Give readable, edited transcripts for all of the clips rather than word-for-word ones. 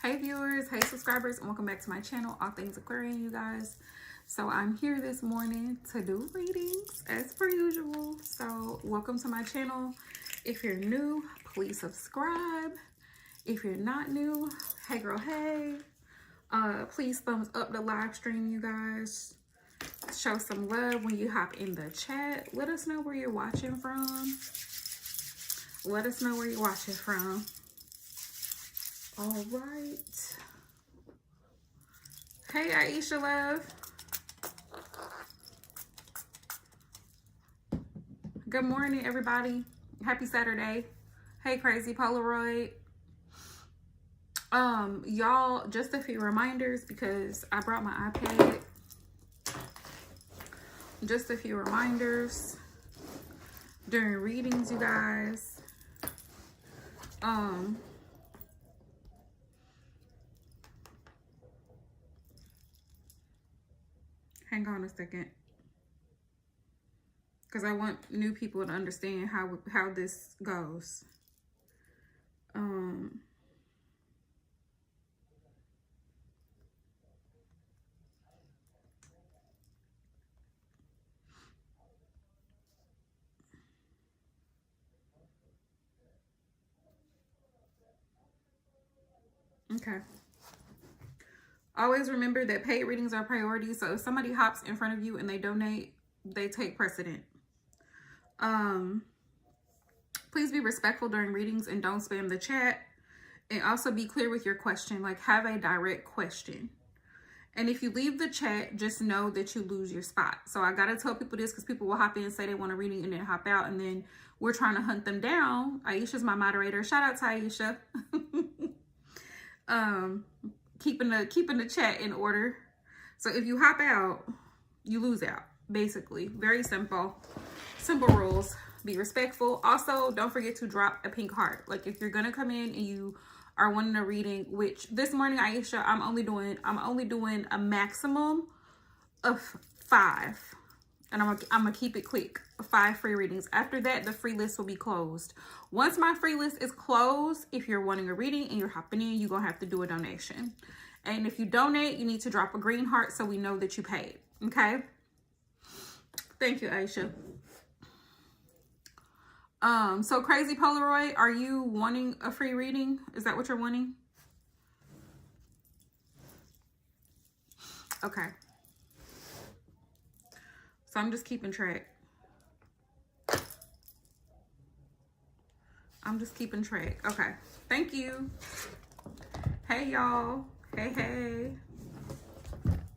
Hey viewers, hey subscribers, and welcome back to my channel, All Things Aquarian, you guys. So I'm here this morning to do readings as per usual. So welcome to my channel. If you're new, please subscribe. If you're not new, hey girl, hey. Please thumbs up the live stream, you guys. Show some love when you hop in the chat. Let us know where you're watching from. Let us know where you're watching from. All right. Hey, Aisha love. Good morning, everybody. Happy Saturday. Hey, Crazy Polaroid. Y'all, just a few reminders because I brought my iPad. Just a few reminders during readings, you guys. Hang on a second, because I want new people to understand how this goes. Okay. Always remember that paid readings are priority. So if somebody hops in front of you and they donate, they take precedent. Please be respectful during readings and don't spam the chat. And also be clear with your question. Like, have a direct question. And if you leave the chat, just know that you lose your spot. So I gotta tell people this because people will hop in and say they want a reading and then hop out, and then we're trying to hunt them down. Aisha's my moderator. Shout out to Aisha. Keeping the chat in order. So if you hop out, you lose out, basically. Very simple rules. Be respectful. Also, don't forget to drop a pink heart. Like, if you're gonna come in and you are wanting a reading, which this morning, Aisha, I'm only doing a maximum of 5, and I'm gonna keep it quick. 5 free readings. After that, the free list will be closed. Once my free list is closed, if you're wanting a reading and you're hopping in, you're gonna have to do a donation. And if you donate, you need to drop a green heart so we know that you paid. Okay? Thank you, Aisha. So Crazy Polaroid, are you wanting a free reading? Is that what you're wanting? Okay. So I'm just keeping track. Okay. Thank you. Hey, y'all. Hey.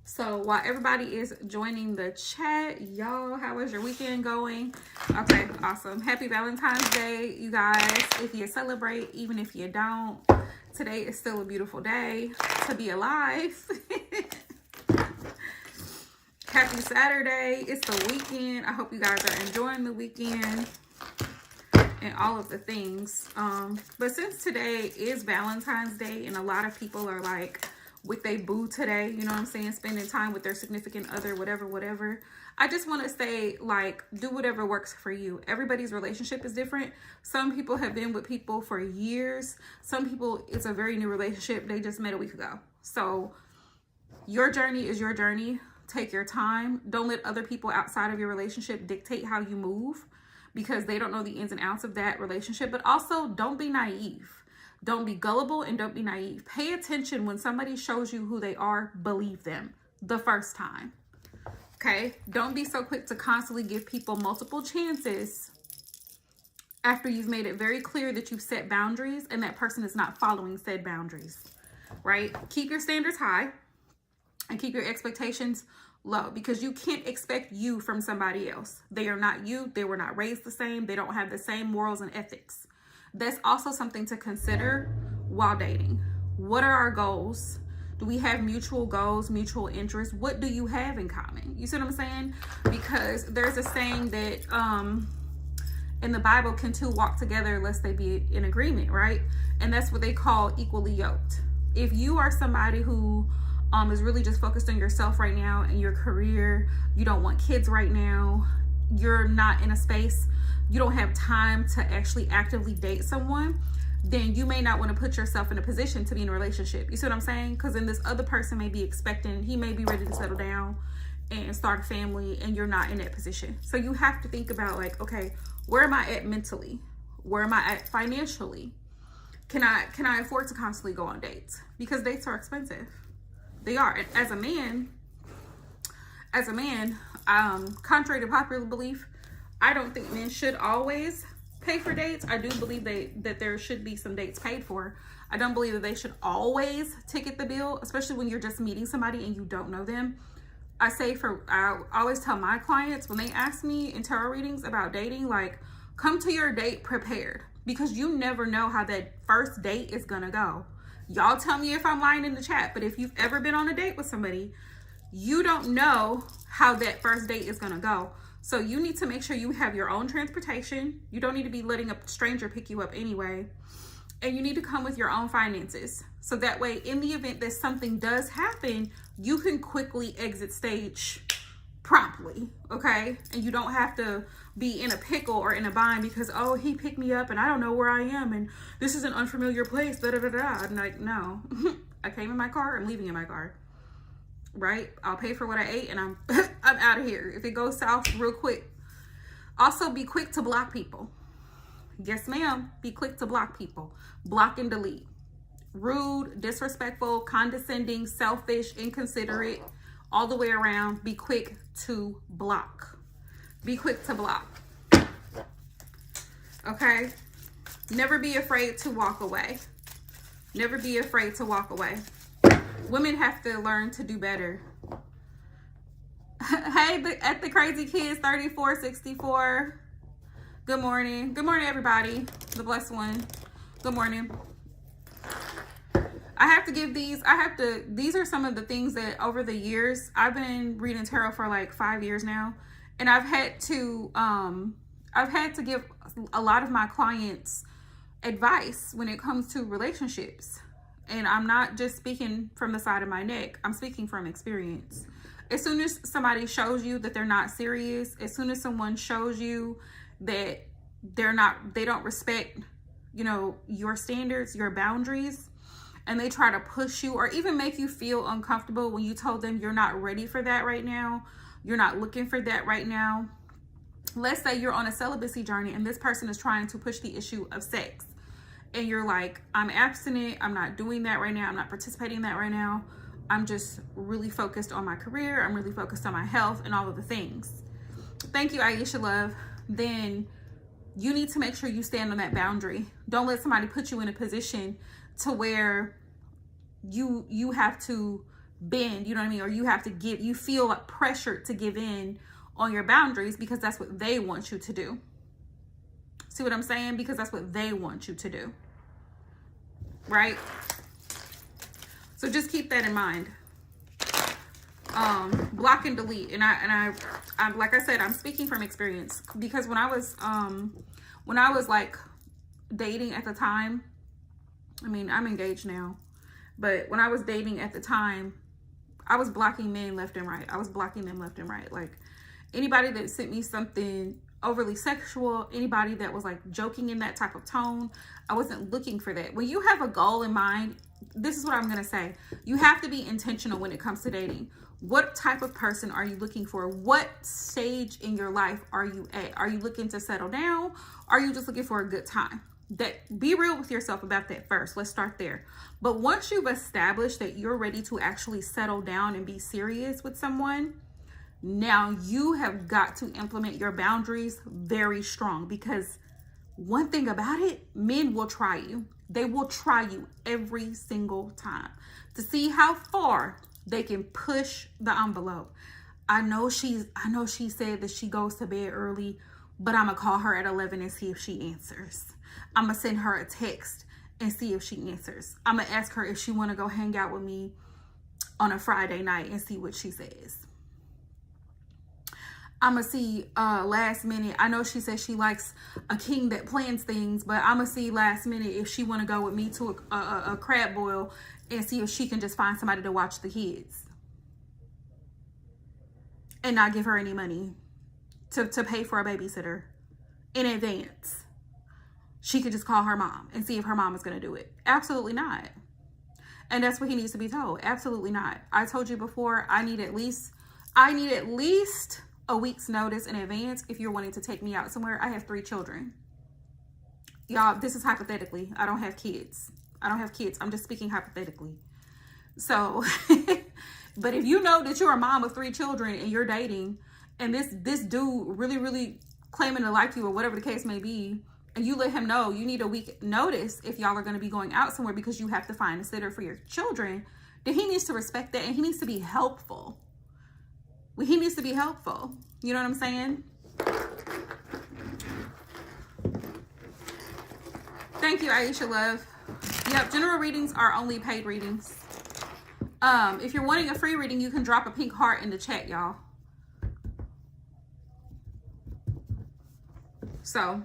So while everybody is joining the chat, y'all, how is your weekend going? Okay, awesome. Happy Valentine's Day, you guys. If you celebrate, even if you don't, today is still a beautiful day to be alive. Happy Saturday. It's the weekend. I hope you guys are enjoying the weekend and all of the things. But since today is Valentine's Day and a lot of people are like with their boo today, you know what I'm saying, spending time with their significant other, whatever, I just want to say, like, do whatever works for you. Everybody's relationship is different. Some people have been with people for years. Some people, it's a very new relationship. They just met a week ago. So your journey is your journey. Take your time. Don't let other people outside of your relationship dictate how you move, because they don't know the ins and outs of that relationship. But also, don't be naive. Don't be gullible and don't be naive. Pay attention when somebody shows you who they are. Believe them the first time. Okay? Don't be so quick to constantly give people multiple chances after you've made it very clear that you've set boundaries and that person is not following said boundaries. Right? Keep your standards high and keep your expectations low, because you can't expect you from somebody else. They are not you. They were not raised the same. They don't have the same morals and ethics. That's also something to consider while dating. What are our goals? Do we have mutual goals, mutual interests? What do you have in common? You see what I'm saying? Because there's a saying that in the Bible, can two walk together lest they be in agreement, right? And that's what they call equally yoked. If you are somebody who is really just focused on yourself right now and your career, you don't want kids right now, you're not in a space, you don't have time to actually actively date someone, then you may not want to put yourself in a position to be in a relationship. You see what I'm saying? Because then this other person may be expecting, he may be ready to settle down and start a family, and you're not in that position. So you have to think about like, okay, where am I at mentally? Where am I at financially? Can I afford to constantly go on dates? Because dates are expensive. They are. And as a man, contrary to popular belief, I don't think men should always pay for dates. I do believe that there should be some dates paid for. I don't believe that they should always ticket the bill, especially when you're just meeting somebody and you don't know them. I always tell my clients when they ask me in tarot readings about dating, like, come to your date prepared, because you never know how that first date is gonna go. Y'all tell me if I'm lying in the chat, but if you've ever been on a date with somebody, you don't know how that first date is gonna go. So you need to make sure you have your own transportation. You don't need to be letting a stranger pick you up anyway. And you need to come with your own finances. So that way, in the event that something does happen, you can quickly exit stage promptly, okay? And you don't have to be in a pickle or in a bind because, oh, he picked me up and I don't know where I am and this is an unfamiliar place, da-da-da-da. I'm like, no. I came in my car, I'm leaving in my car, right? I'll pay for what I ate and I'm I'm out of here if it goes south real quick. Also, be quick to block people. Yes, ma'am. Be quick to block people. Block and delete. Rude, disrespectful, condescending, selfish, inconsiderate, all the way around. Be quick to block. Be quick to block. Okay? Never be afraid to walk away. Never be afraid to walk away. Women have to learn to do better. Hey, at the Crazy Kids 3464. Good morning. Good morning, everybody. The blessed one. Good morning. I have to give these. These are some of the things that over the years, I've been reading tarot for like 5 years now. And I've had to give a lot of my clients advice when it comes to relationships. And I'm not just speaking from the side of my neck. I'm speaking from experience. As soon as somebody shows you that they're not serious, as soon as someone shows you that they don't respect, your standards, your boundaries, and they try to push you or even make you feel uncomfortable when you told them you're not ready for that right now, you're not looking for that right now. Let's say you're on a celibacy journey and this person is trying to push the issue of sex. And you're like, I'm abstinent, I'm not doing that right now, I'm not participating in that right now. I'm just really focused on my career, I'm really focused on my health and all of the things. Thank you, Aisha Love. Then you need to make sure you stand on that boundary. Don't let somebody put you in a position to where you have to bend, you know what I mean? Or you feel like pressured to give in on your boundaries because that's what they want you to do. See what I'm saying? Because that's what they want you to do. Right? So just keep that in mind. Block and delete. And I like I said, I'm speaking from experience because when I was like dating at the time, I mean, I'm engaged now, but when I was dating at the time, I was blocking men left and right. I was blocking them left and right. Like anybody that sent me something overly sexual, anybody that was like joking in that type of tone, I wasn't looking for that. When you have a goal in mind, this is what I'm going to say. You have to be intentional when it comes to dating. What type of person are you looking for? What stage in your life are you at? Are you looking to settle down? Are you just looking for a good time? Be real with yourself about that first. Let's start there. But once you've established that you're ready to actually settle down and be serious with someone, now you have got to implement your boundaries very strong, because one thing about it, men will try you. They will try you every single time to see how far they can push the envelope. I know she said that she goes to bed early, but I'm gonna call her at 11 and see if she answers. I'm gonna send her a text and see if she answers. I'm gonna ask her if she wanna go hang out with me on a Friday night and see what she says. I'm gonna see last minute. I know she says she likes a king that plans things, but I'm gonna see last minute if she want to go with me to a crab boil and see if she can just find somebody to watch the kids and not give her any money to pay for a babysitter in advance. she could just call her mom and see if her mom is going to do it. Absolutely not. And that's what he needs to be told. Absolutely not. I told you before, I need at least a week's notice in advance if you're wanting to take me out somewhere. I have 3 children. Y'all, this is hypothetically. I don't have kids. I'm just speaking hypothetically. So, but if you know that you're a mom of 3 children and you're dating, and this dude really claiming to like you or whatever the case may be, and you let him know you need a week notice if y'all are going to be going out somewhere because you have to find a sitter for your children, then he needs to respect that, and he needs to be helpful. He needs to be helpful. You know what I'm saying? Thank you, Aisha Love. Yep, general readings are only paid readings. If you're wanting a free reading, you can drop a pink heart in the chat, y'all. So,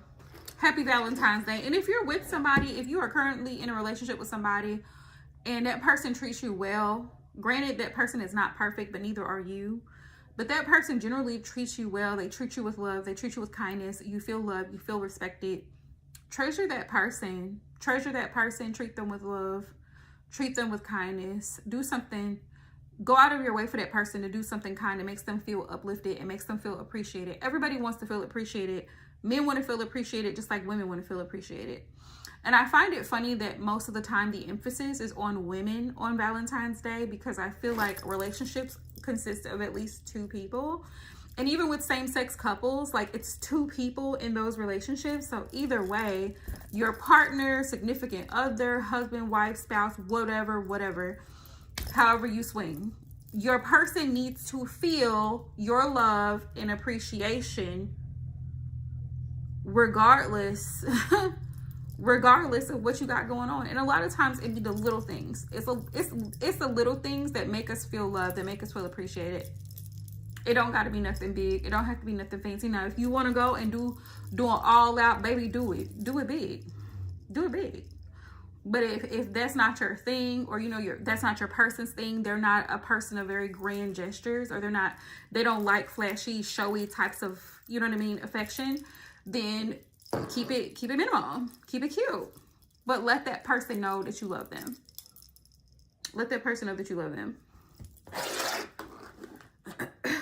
happy Valentine's Day. And if you're with somebody, if you are currently in a relationship with somebody and that person treats you well, granted that person is not perfect, but neither are you, but that person generally treats you well. They treat you with love. They treat you with kindness. You feel loved. You feel respected. Treasure that person. Treasure that person. Treat them with love. Treat them with kindness. Do something. Go out of your way for that person to do something kind that makes them feel uplifted and makes them feel appreciated. Everybody wants to feel appreciated. Men want to feel appreciated just like women want to feel appreciated. And I find it funny that most of the time the emphasis is on women on Valentine's Day, because I feel like relationships consist of at least 2 people. And even with same-sex couples, like, it's 2 people in those relationships. So either way, your partner, significant other, husband, wife, spouse, whatever, however you swing, your person needs to feel your love and appreciation regardless of what you got going on. And a lot of times it be the little things. It's the little things that make us feel loved, that make us feel appreciated. It don't got to be nothing big. It don't have to be nothing fancy. Now, if you want to go and do an all out, baby, do it big. Do it big. But if that's not your thing, or that's not your person's thing, they're not a person of very grand gestures, or they don't like flashy, showy types of, you know what I mean, affection, then keep it minimal. Keep it cute. But let that person know that you love them. Let that person know that you love them.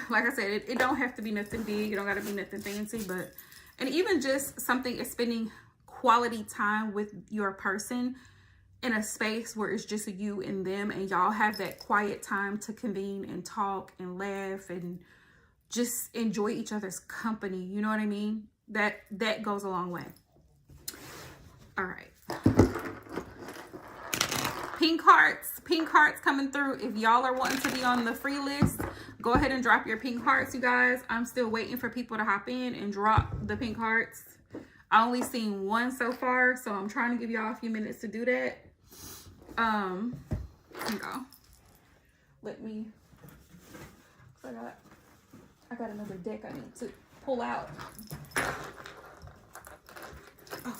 Like I said, it don't have to be nothing big. It don't got to be nothing fancy. And even just something is spending quality time with your person in a space where it's just you and them, and y'all have that quiet time to convene and talk and laugh and just enjoy each other's company. You know what I mean? That goes a long way. All right. Pink hearts coming through. If y'all are wanting to be on the free list, go ahead and drop your pink hearts, you guys. I'm still waiting for people to hop in and drop the pink hearts. I only seen 1 so far, so I'm trying to give y'all a few minutes to do that. Here you go. Let me, I got another deck I need to pull out. Okay.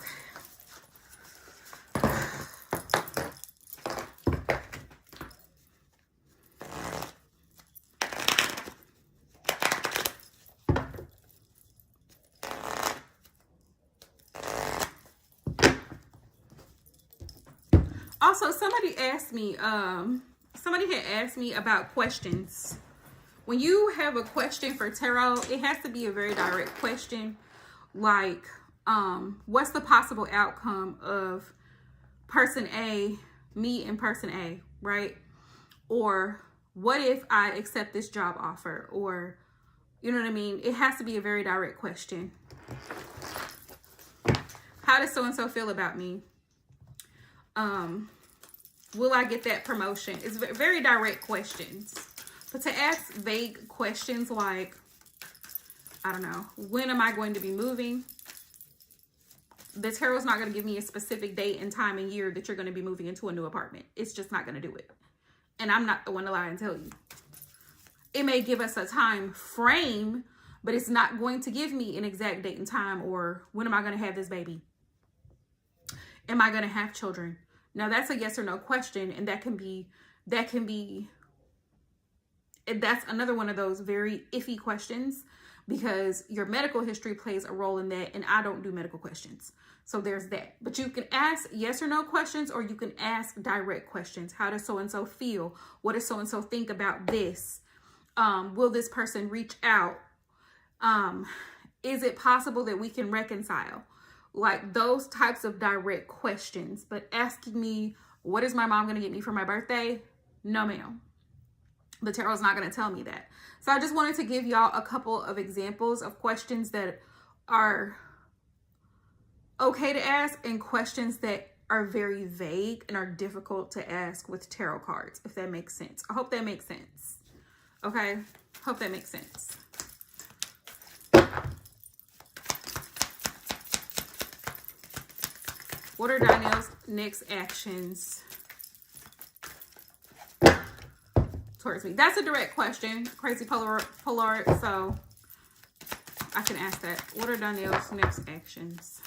Also, somebody had asked me about questions. When you have a question for tarot, it has to be a very direct question. Like, what's the possible outcome of person A, me and person A, right? Or what if I accept this job offer? Or, you know what I mean? It has to be a very direct question. How does so-and-so feel about me? Will I get that promotion? It's very direct questions. But to ask vague questions like, I don't know, when am I going to be moving? The tarot's not going to give me a specific date and time and year that you're going to be moving into a new apartment. It's just not going to do it. And I'm not the one to lie and tell you. It may give us a time frame, but it's not going to give me an exact date and time, or when am I going to have this baby? Am I going to have children? Now, that's a yes or no question, and that's another one of those very iffy questions. because your medical history plays a role in that, and I don't do medical questions. So there's that. But you can ask yes or no questions, or you can ask direct questions. How does so-and-so feel? What does so-and-so think about this? Will this person reach out? Is it possible that we can reconcile? Like those types of direct questions. But asking me, what is my mom going to get me for my birthday? No, ma'am. The tarot's not going to tell me that. So I just wanted to give y'all a couple of examples of questions that are okay to ask and questions that are very vague and are difficult to ask with tarot cards, if that makes sense. I hope that makes sense. Okay? Hope that makes sense. What are Danielle's next actions towards me? That's a direct question, Crazy Polar, so I can ask that. What are Danielle's next actions?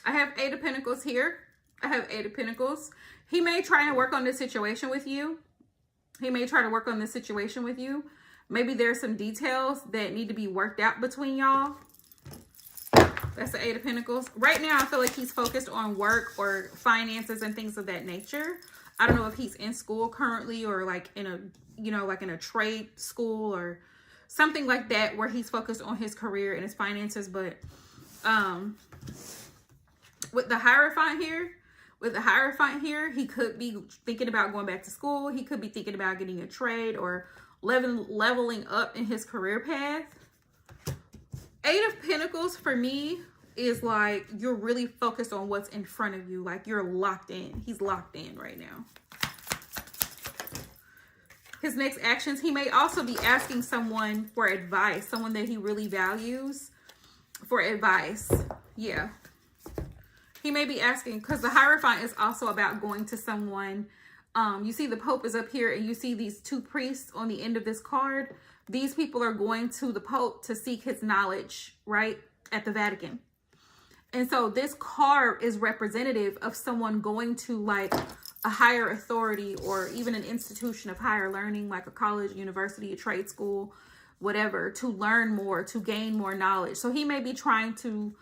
I have Eight of Pentacles here. I have Eight of Pentacles. He may try and work on this situation with you. Maybe there's some details that need to be worked out between y'all. That's the Eight of Pentacles. Right now, I feel like he's focused on work or finances and things of that nature. I don't know if he's in school currently or like in a, like in a trade school or something like that where he's focused on his career and his finances. But with the Hierophant here, he could be thinking about going back to school. He could be thinking about getting a trade or leveling up in his career path. Eight of Pentacles for me is like you're really focused on what's in front of you. Like you're locked in. He's locked in right now. His next actions, he may also be asking someone for advice, someone that he really values for advice. Yeah. He may be asking, because the Hierophant is also about going to someone. You see the Pope is up here and you see these two priests on the end of this card. These people are going to the Pope to seek his knowledge, right, at the Vatican. And so this card is representative of someone going to like a higher authority or even an institution of higher learning, like a college, university, a trade school, whatever, to learn more, to gain more knowledge. So he may be trying to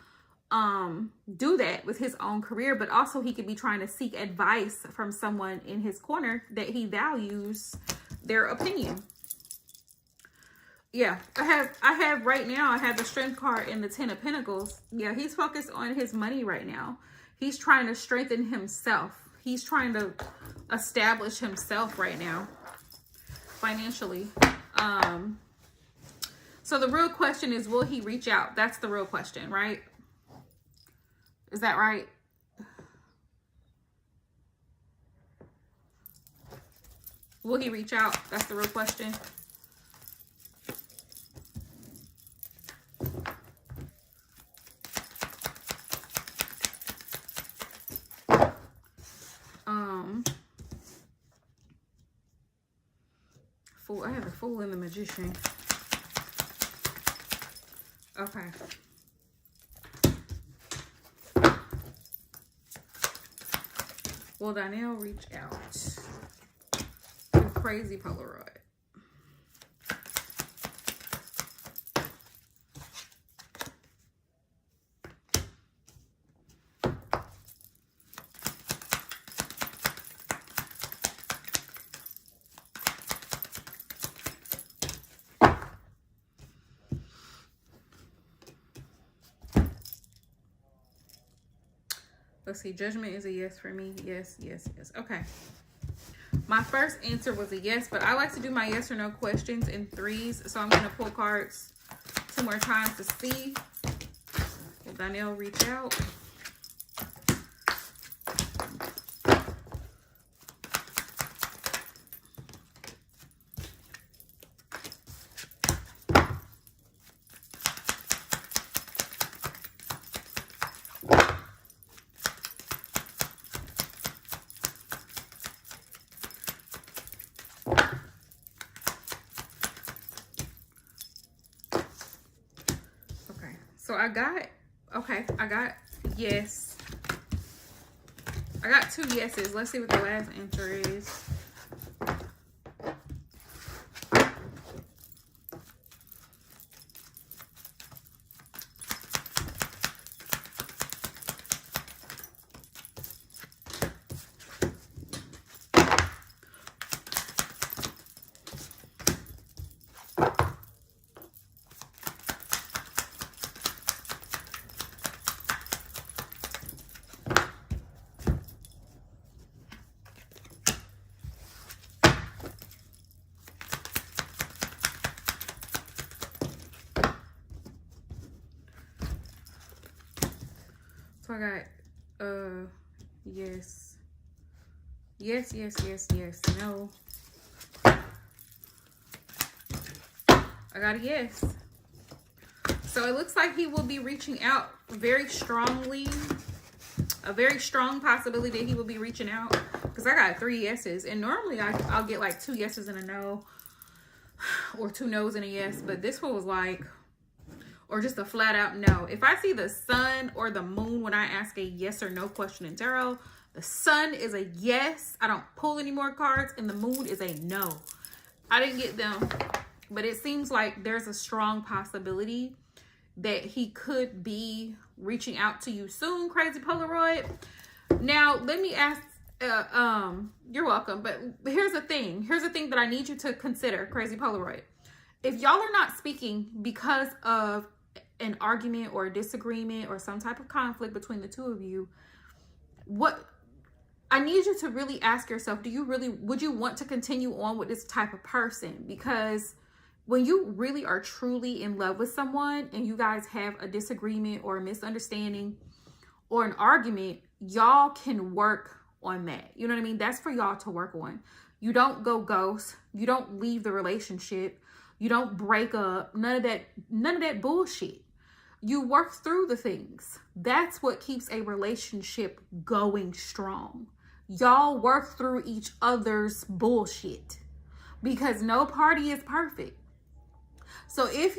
do that with his own career, but also he could be trying to seek advice from someone in his corner that he values their opinion. Yeah, I have right now, I have the Strength card and the Ten of Pentacles. Yeah, he's focused on his money right now. He's trying to strengthen himself. He's trying to establish himself right now financially. So the real question is, will he reach out? That's the real question, right? Is that right? Will he reach out? That's the real question. Fool. I have a Fool and the Magician. Okay. Will Danielle reach out to Crazy Polaroid? Let's see. Judgment is a yes for me. Yes, yes, yes. Okay. My first answer was a yes, but I like to do my yes or no questions in threes. So I'm going to pull cards 2 more times to see. Will Danielle reach out? So I got yes. I got 2 yeses. Let's see what the last answer is. So I got yes. Yes, yes, yes, yes. No. I got a yes. So it looks like he will be reaching out very strongly. A very strong possibility that he will be reaching out. Because I got 3 yeses. And normally I'll get like 2 yeses and a no. Or 2 no's and a yes. But this one was like, or just a flat out no. If I see the sun or the moon when I ask a yes or no question in tarot, the sun is a yes. I don't pull any more cards. And the moon is a no. I didn't get them. But it seems like there's a strong possibility that he could be reaching out to you soon, Crazy Polaroid. Now, let me ask, you're welcome. But here's the thing. Here's the thing that I need you to consider, Crazy Polaroid. If y'all are not speaking because of an argument or a disagreement or some type of conflict between the two of you, what I need you to really ask yourself, would you want to continue on with this type of person? Because when you really are truly in love with someone and you guys have a disagreement or a misunderstanding or an argument, y'all can work on that. You know what I mean? That's for y'all to work on. You don't go ghost. You don't leave the relationship. You don't break up. None of that bullshit. You work through the things. That's what keeps a relationship going strong. Y'all work through each other's bullshit because no party is perfect. So if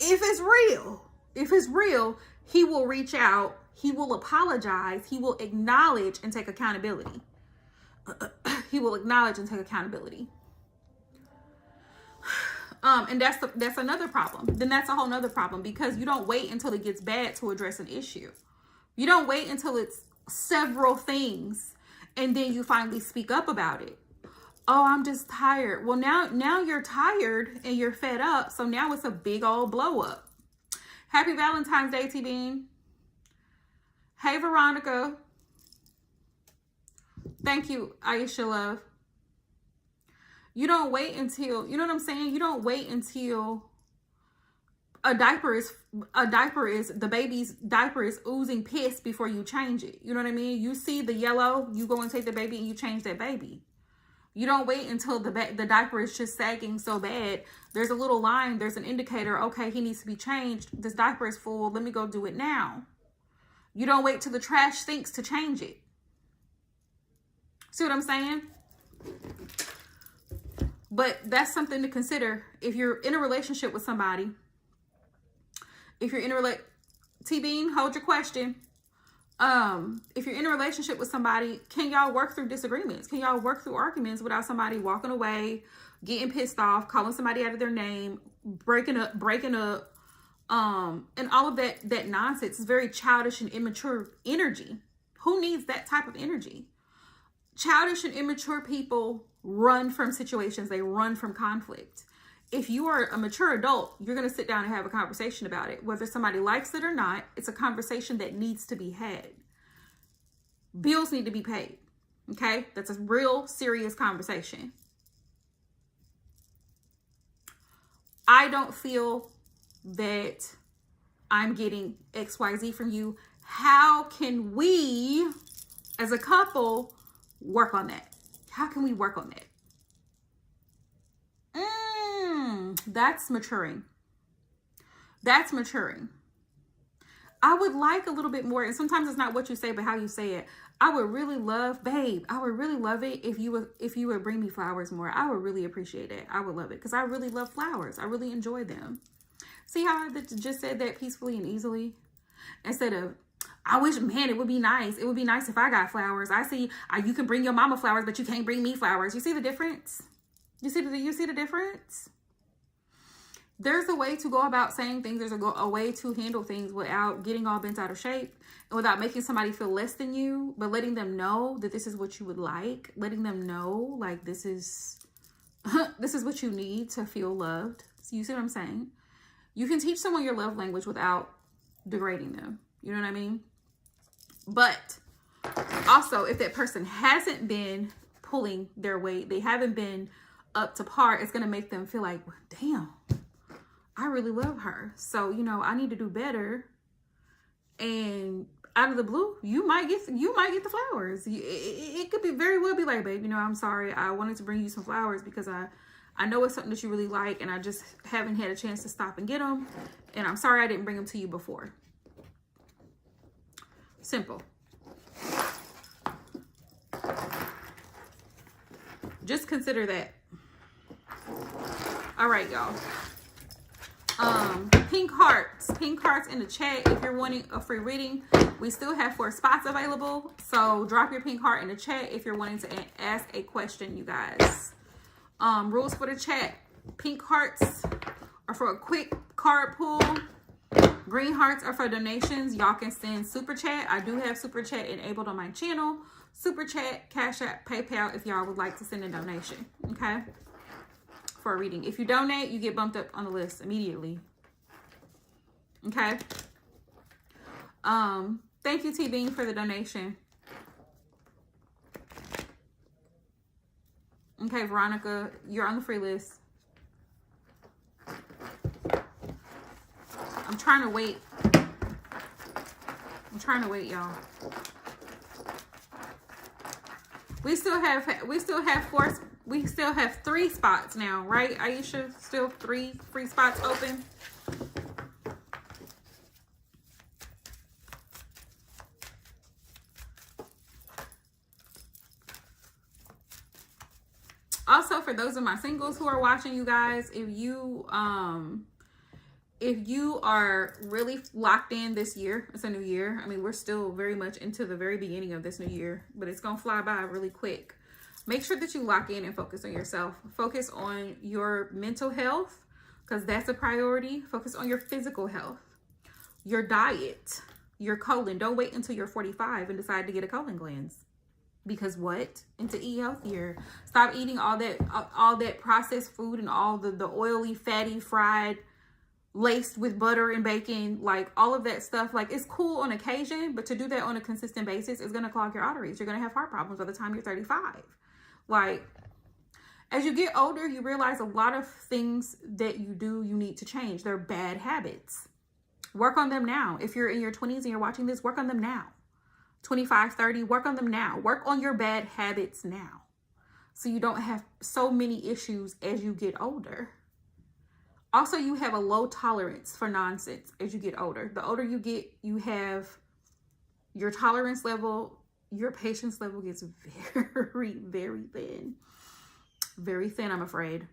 it's real, he will reach out, he will apologize, he will acknowledge and take accountability. He will acknowledge and take accountability. And that's another problem. Then that's a whole nother problem because you don't wait until it gets bad to address an issue. You don't wait until it's several things and then you finally speak up about it. Oh, I'm just tired. Well, now you're tired and you're fed up. So now it's a big old blow up. Happy Valentine's Day, T-Bean. Hey, Veronica. Thank you, Aisha Love. You don't wait until, you know what I'm saying? You don't wait until the baby's diaper is oozing piss before you change it. You know what I mean? You see the yellow, you go and take the baby and you change that baby. You don't wait until the diaper is just sagging so bad. There's a little line. There's an indicator. Okay, he needs to be changed. This diaper is full. Let me go do it now. You don't wait till the trash sinks to change it. See what I'm saying? But that's something to consider. If you're in a relationship with somebody, T-Bean, hold your question. If you're in a relationship with somebody, can y'all work through disagreements? Can y'all work through arguments without somebody walking away, getting pissed off, calling somebody out of their name, breaking up, and all of that nonsense is very childish and immature energy. Who needs that type of energy? Childish and immature people run from situations. They run from conflict. If you are a mature adult, you're going to sit down and have a conversation about it. Whether somebody likes it or not, it's a conversation that needs to be had. Bills need to be paid. Okay? That's a real serious conversation. I don't feel that I'm getting XYZ from you. How can we, as a couple, work on that? How can we work on that? That's maturing. That's maturing. I would like a little bit more, and sometimes it's not what you say, but how you say it. I would really love, babe, I would really love it if you would bring me flowers more. I would really appreciate it. I would love it because I really love flowers. I really enjoy them. See how I just said that peacefully and easily? Instead of, I wish, man, it would be nice. It would be nice if I got flowers. I see you can bring your mama flowers, but you can't bring me flowers. You see the difference? You see the difference? There's a way to go about saying things. There's a way to handle things without getting all bent out of shape and without making somebody feel less than you, but letting them know that this is what you would like, letting them know like this is what you need to feel loved. So you see what I'm saying? You can teach someone your love language without degrading them. You know what I mean? But also, if that person hasn't been pulling their weight, they haven't been up to par, it's going to make them feel like, damn, I really love her. So, you know, I need to do better. And out of the blue, you might get the flowers. It could be very well be like, babe, you know, I'm sorry. I wanted to bring you some flowers because I know it's something that you really like, and I just haven't had a chance to stop and get them. And I'm sorry I didn't bring them to you before. Simple. Just consider that. All right, y'all. Pink hearts in the chat if you're wanting a free reading. We still have 4 spots available, so drop your pink heart in the chat if you're wanting to ask a question, you guys. Rules for the chat: pink hearts are for a quick card pull. Green hearts are for donations. Y'all can send super chat. I do have super chat enabled on my channel. Super chat, Cash App, PayPal if y'all would like to send a donation, okay, for a reading. If you donate, you get bumped up on the list immediately, okay. Thank you, T Bean, for the donation. Okay, Veronica, you're on the free list. I'm trying to wait, y'all. We still have 3 spots now, right, Aisha? Still 3 free spots open. Also, for those of my singles who are watching, you guys, if you are really locked in this year, it's a new year. I mean, we're still very much into the very beginning of this new year, but it's going to fly by really quick. Make sure that you lock in and focus on yourself. Focus on your mental health, because that's a priority. Focus on your physical health, your diet, your colon. Don't wait until you're 45 and decide to get a colon cleanse. Because what? And to eat healthier. Stop eating all that processed food and all the oily, fatty, fried, laced with butter and bacon, like all of that stuff. Like, it's cool on occasion, but to do that on a consistent basis is going to clog your arteries. You're going to have heart problems by the time you're 35. Like, as you get older, you realize a lot of things that you do, you need to change. They're bad habits. Work on them now. If you're in your 20s and you're watching this, work on them now. 25, 30, work on them now. Work on your bad habits now, so you don't have so many issues as you get older. Also, you have a low tolerance for nonsense as you get older. The older you get, you have your tolerance level, your patience level gets very, very thin. Very thin, I'm afraid.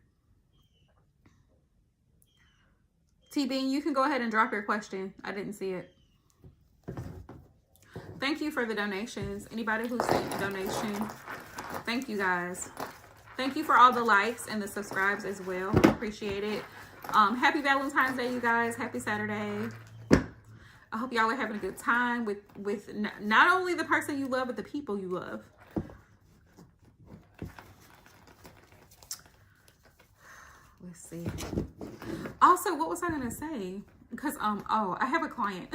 T-Bean, you can go ahead and drop your question. I didn't see it. Thank you for the donations. Anybody who sent a donation, thank you guys. Thank you for all the likes and the subscribes as well. Appreciate it. Happy Valentine's Day, you guys. Happy Saturday. I hope y'all are having a good time with not only the person you love, but the people you love. Let's see. Also, what was I gonna say? Because I have a client.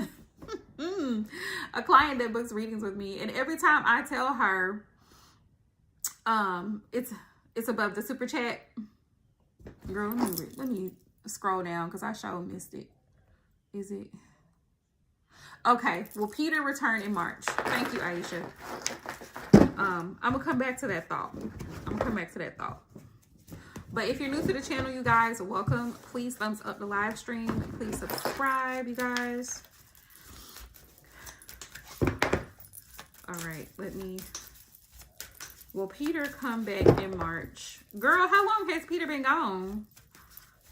A client that books readings with me, and every time I tell her it's above the super chat. Girl, let me scroll down because I sure missed it. Is it okay? Well, Peter returned in March. Thank you, Aisha. I'm gonna come back to that thought. But if you're new to the channel, you guys, welcome. Please thumbs up the live stream. Please subscribe, you guys. All right, will Peter come back in March? Girl, how long has Peter been gone?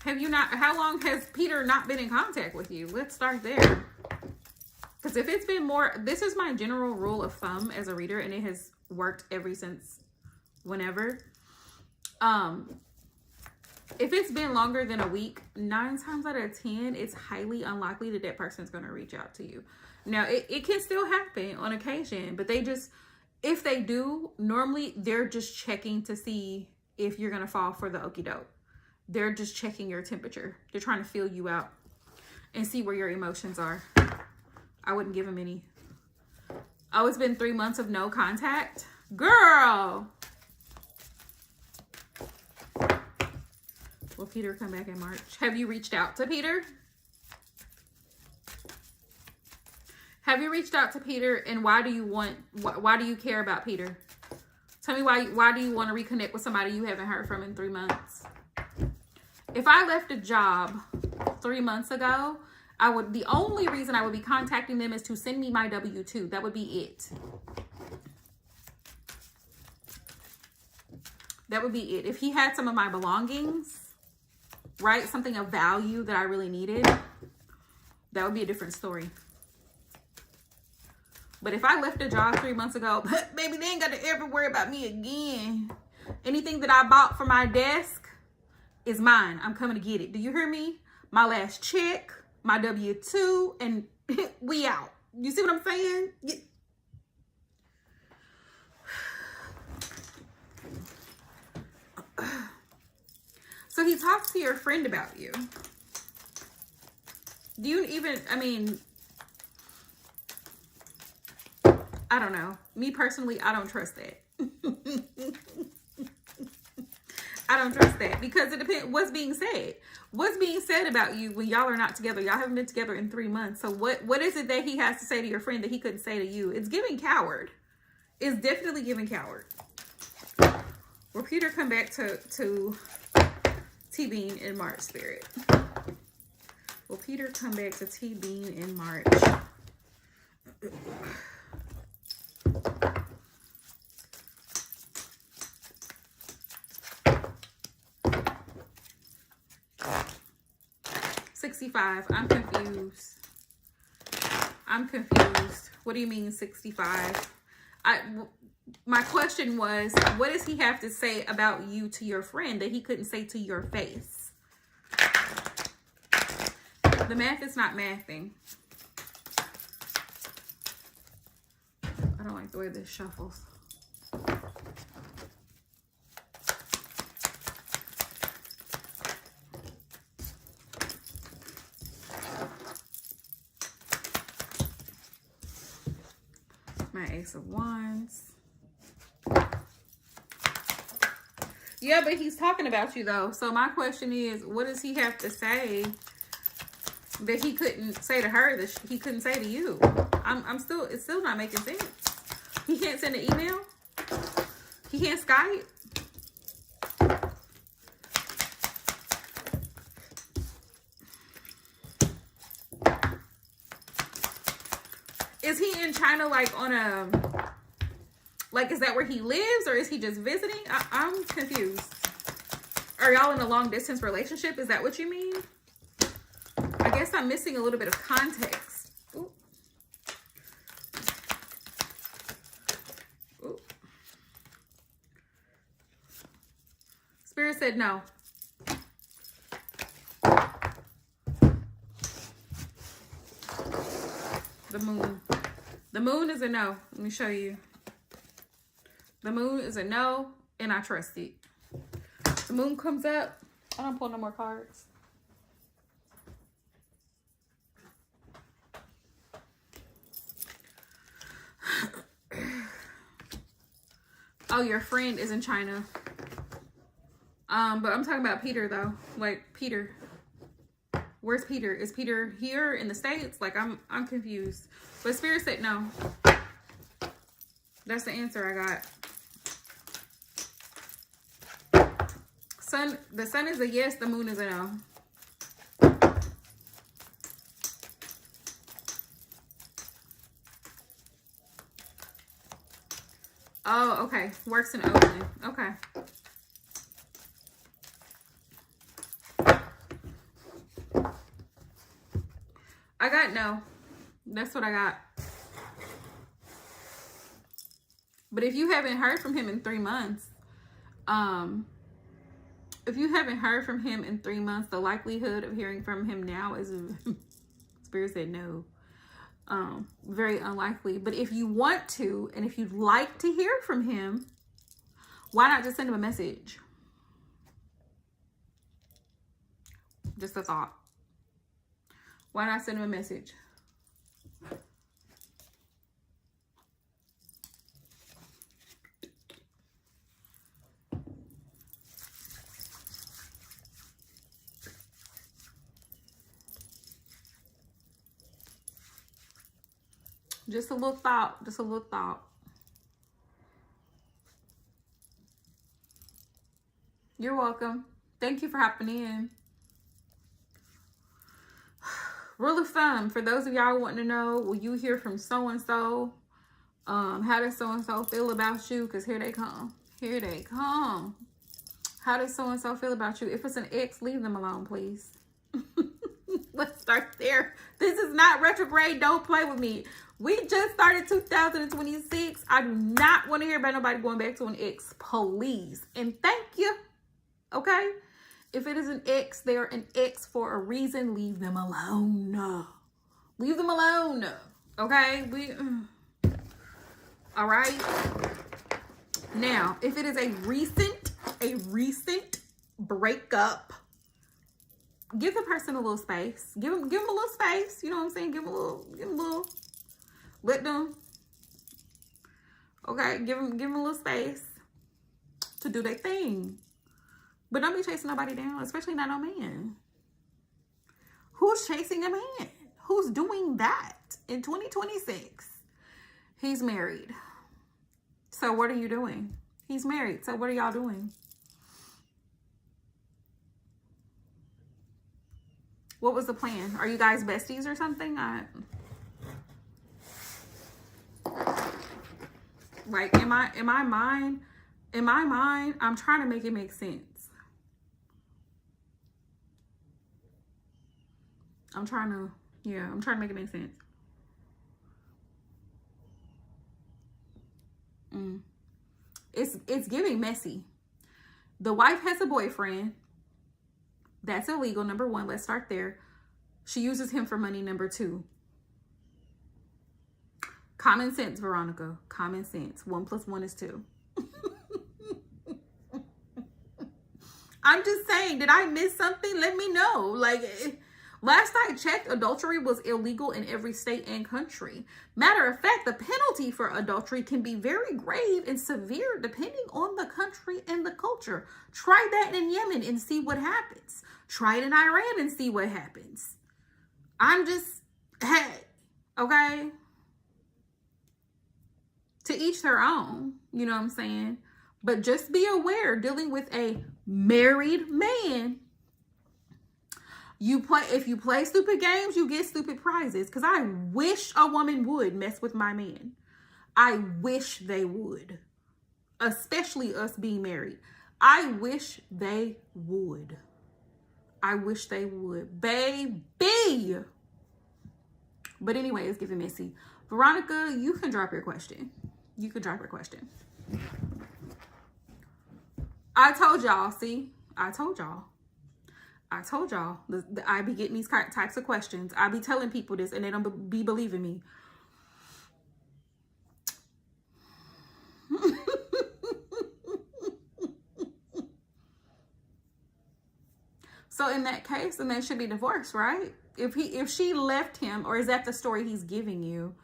How long has Peter not been in contact with you? Let's start there. Because if it's been more, this is my general rule of thumb as a reader, and it has worked ever since whenever. If it's been longer than a week, 9 times out of 10, it's highly unlikely that that person is going to reach out to you. Now, it can still happen on occasion, but they just, if they do, normally they're just checking to see if you're going to fall for the okie doke. They're just checking your temperature. They're trying to feel you out and see where your emotions are. I wouldn't give them any. Oh, it's been 3 months of no contact? Girl! Will Peter come back in March? Have you reached out to Peter? Have you reached out to Peter, and why do you care about Peter? Tell me why do you want to reconnect with somebody you haven't heard from in 3 months? If I left a job 3 months ago, the only reason I would be contacting them is to send me my W-2. That would be it. That would be it. If he had some of my belongings, right? Something of value that I really needed, that would be a different story. But if I left a job 3 months ago, baby, they ain't got to ever worry about me again. Anything that I bought for my desk is mine. I'm coming to get it. Do you hear me? My last check, my W-2, and we out. You see what I'm saying? So he talks to your friend about you. Do you even, I mean, I don't know. Me personally, I don't trust that. I don't trust that because it depends what's being said. What's being said about you when y'all are not together? Y'all haven't been together in 3 months. So what is it that he has to say to your friend that he couldn't say to you? It's giving coward. It's definitely giving coward. Will Peter come back to T-Bean in March, Spirit? Will Peter come back to T-Bean in March? $65. I'm confused. What do you mean 65? My question was, what does he have to say about you to your friend that he couldn't say to your face? The math is not mathing. I don't like the way this shuffles. My Ace of Wands. Yeah, but he's talking about you though. So my question is, what does he have to say that he couldn't say to her that he couldn't say to you? It's still not making sense. He can't send an email. He can't Skype. Is he in China like on a, like, is that where he lives or is he just visiting? I'm confused. Are y'all in a long distance relationship? Is that what you mean? I guess I'm missing a little bit of context. Ooh. Ooh. Spirit said no. The moon. The moon is a no. Let me show you. The moon is a no, and I trust it. The moon comes up. I don't pull no more cards. Oh, your friend is in China. But I'm talking about Peter though. Like Peter. Where's Peter? Is Peter here in the States? Like I'm confused. But Spirit said no. That's the answer I got. The sun is a yes, the moon is a no. Oh, okay. Works in Oakland. Okay. I got no. That's what I got. But if you haven't heard from him in 3 months, if you haven't heard from him in 3 months, the likelihood of hearing from him now is, Spirit said no, very unlikely. But if you want to, and if you'd like to hear from him, why not just send him a message? Just a thought. Why not send him a message? Just a little thought. Just a little thought. You're welcome. Thank you for hopping in. Rule of thumb, for those of y'all wanting to know, will you hear from so-and-so? How does so-and-so feel about you? Because here they come. Here they come. How does so-and-so feel about you? If it's an ex, leave them alone, please. Let's start there. This is not retrograde. Don't play with me. We just started 2026. I do not want to hear about nobody going back to an ex, please. And thank you. Okay? If it is an ex, they're an ex for a reason. Leave them alone. Leave them alone. Okay? All right? Now, if it is a recent breakup, give the person a little space. Give them a little space. You know what I'm saying? Give them a little. Let them. Okay, give them a little space to do their thing. But don't be chasing nobody down, especially not no man. Who's chasing a man? Who's doing that in 2026? He's married. So what are you doing? He's married. So what are y'all doing? What was the plan? Are you guys besties or something? Like, in my mind, I'm trying to make it make sense. I'm trying to make it make sense. It's giving messy. The wife has a boyfriend. That's illegal, number one. Let's start there. She uses him for money, number two. Common sense, Veronica. Common sense. 1 + 1 is 2. I'm just saying, did I miss something? Let me know. Like, last I checked, adultery was illegal in every state and country. Matter of fact, the penalty for adultery can be very grave and severe depending on the country and the culture. Try that in Yemen and see what happens. Try it in Iran and see what happens. I'm just, hey, okay? To each their own, you know what I'm saying? But just be aware, dealing with a married man, if you play stupid games, you get stupid prizes. Because I wish a woman would mess with my man. I wish they would. Especially us being married. I wish they would. I wish they would. Baby! But anyway, it's giving messy. Veronica, you can drop your question. You can drop your question. I told y'all, see? I told y'all. I be getting these types of questions. I be telling people this and they don't be believing me. So in that case, then they should be divorced, right? If she left him, or is that the story he's giving you?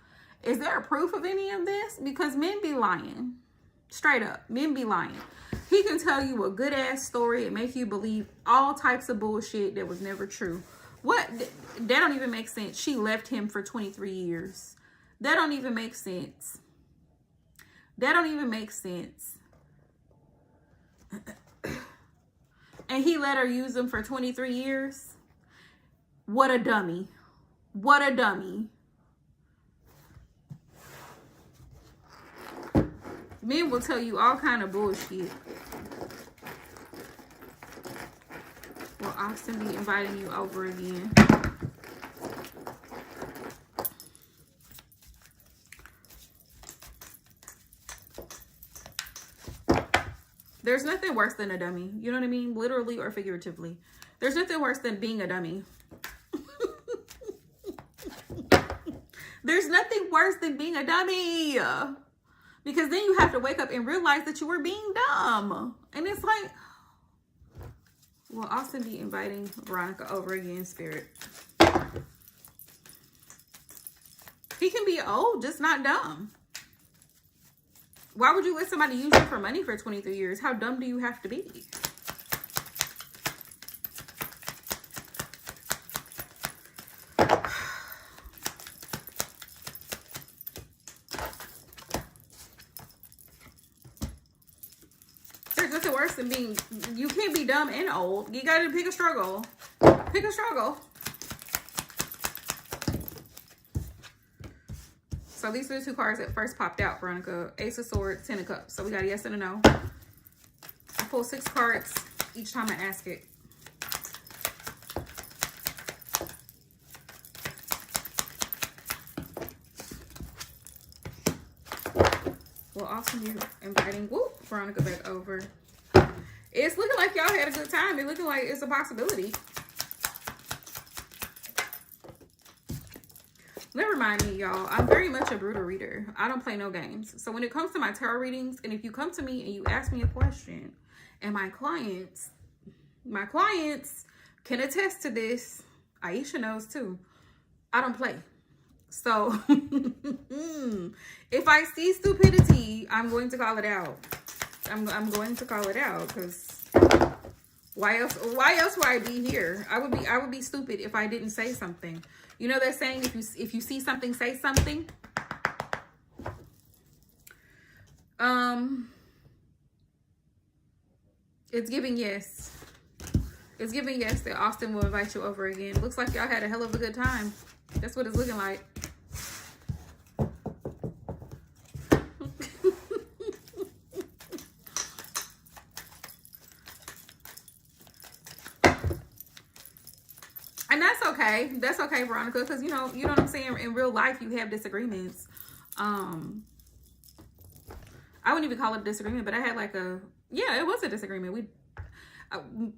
Is there a proof of any of this? Because men be lying. Straight up, men be lying. He can tell you a good ass story and make you believe all types of bullshit that was never true. What? That don't even make sense. She left him for 23 years. That don't even make sense. That don't even make sense. And he let her use him for 23 years? What a dummy. What a dummy. Men will tell you all kind of bullshit. Well, Austin be inviting you over again. There's nothing worse than a dummy. You know what I mean? Literally or figuratively. There's nothing worse than being a dummy. There's nothing worse than being a dummy. Because then you have to wake up and realize that you were being dumb. And it's like, will Austin be inviting Veronica over again, Spirit? He can be old, just not dumb. Why would you let somebody use you for money for 23 years? How dumb do you have to be? There's nothing worse than being, you can't be dumb and old. You gotta pick a struggle. Pick a struggle. So these are the two cards that first popped out, Veronica. Ace of Swords, Ten of Cups. So we got a yes and a no. I pull 6 cards each time I ask it. Well, awesome. You're inviting Veronica back over. It's looking like y'all had a good time. It's looking like it's a possibility. Never mind me, y'all. I'm very much a brutal reader. I don't play no games. So when it comes to my tarot readings, and if you come to me and you ask me a question, and my clients can attest to this, Aisha knows too, I don't play. So if I see stupidity, I'm going to call it out. I'm going to call it out, because why else would I be here? I would be stupid if I didn't say something. You know that saying, if you see something, say something. It's giving yes. It's giving yes that Austin will invite you over again. Looks like y'all had a hell of a good time. That's what it's looking like. And that's okay. That's okay, Veronica, because you know what I'm saying? In real life, you have disagreements. I wouldn't even call it a disagreement, but I had like it was a disagreement.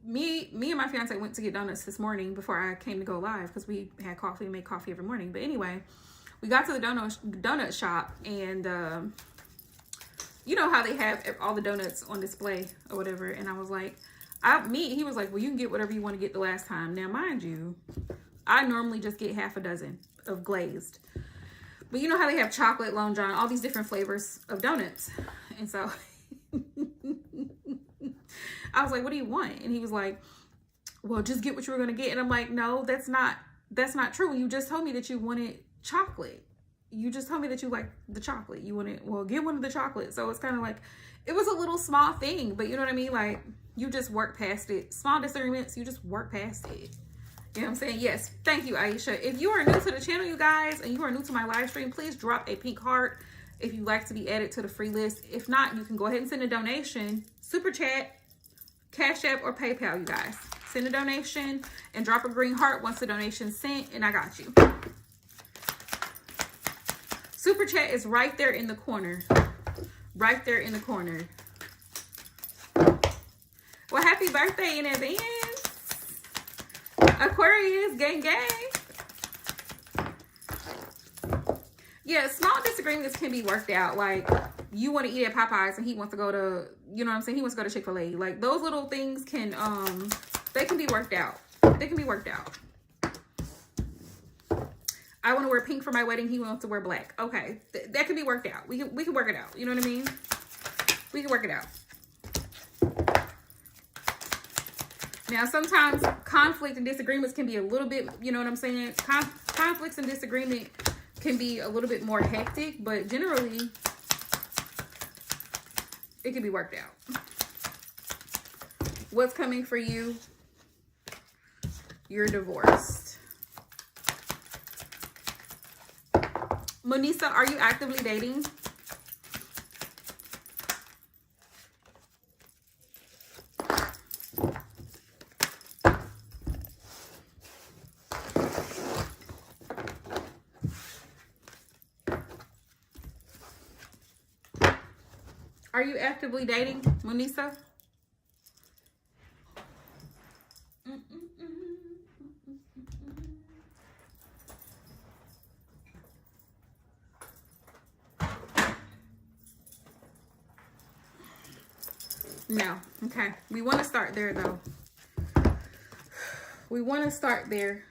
Me and my fiance went to get donuts this morning before I came to go live, because we had coffee and make coffee every morning. But anyway, we got to the donut shop, and you know how they have all the donuts on display or whatever. And I was like, he was like, well, you can get whatever you want to get the last time. Now, mind you, I normally just get half a dozen of glazed. But you know how they have chocolate, Long John, all these different flavors of donuts. And so I was like, what do you want? And he was like, well, just get what you were going to get. And I'm like, no, that's not true. You just told me that you wanted chocolate. You just told me that you like the chocolate. You wanted, well, get one of the chocolate. So it's kind of like, it was a little small thing, but you know what I mean? Like, you just work past it. Small disagreements, you just work past it. You know what I'm saying? Yes. Thank you, Aisha. If you are new to the channel, you guys, and you are new to my live stream, please drop a pink heart if you'd like to be added to the free list. If not, you can go ahead and send a donation. Super Chat, Cash App, or PayPal, you guys. Send a donation and drop a green heart once the donation's sent, and I got you. Super Chat is right there in the corner. Right there in the corner. Well, happy birthday in advance. Aquarius, gang, gang. Yeah, small disagreements can be worked out. Like, you want to eat at Popeyes and he wants to go to, you know what I'm saying? He wants to go to Chick-fil-A. Like, those little things can, they can be worked out. They can be worked out. I want to wear pink for my wedding. He wants to wear black. Okay. That can be worked out. We can work it out. You know what I mean? We can work it out. Now, sometimes conflict and disagreements can be a little bit, you know what I'm saying? Conflicts and disagreement can be a little bit more hectic, but generally, it can be worked out. What's coming for you? You're divorced. Monisa, are you actively dating? Are you actively dating, Monisa? No. Okay. We want to start there, though. We want to start there.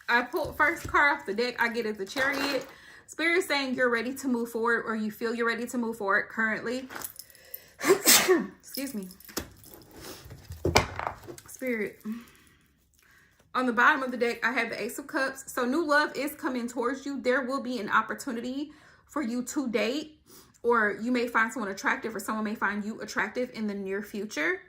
I pulled first card off the deck. I get it, the Chariot. Spirit is saying you're ready to move forward, or you feel you're ready to move forward currently. Excuse me. Spirit. On the bottom of the deck, I have the Ace of Cups. So new love is coming towards you. There will be an opportunity for you to date, or you may find someone attractive, or someone may find you attractive in the near future.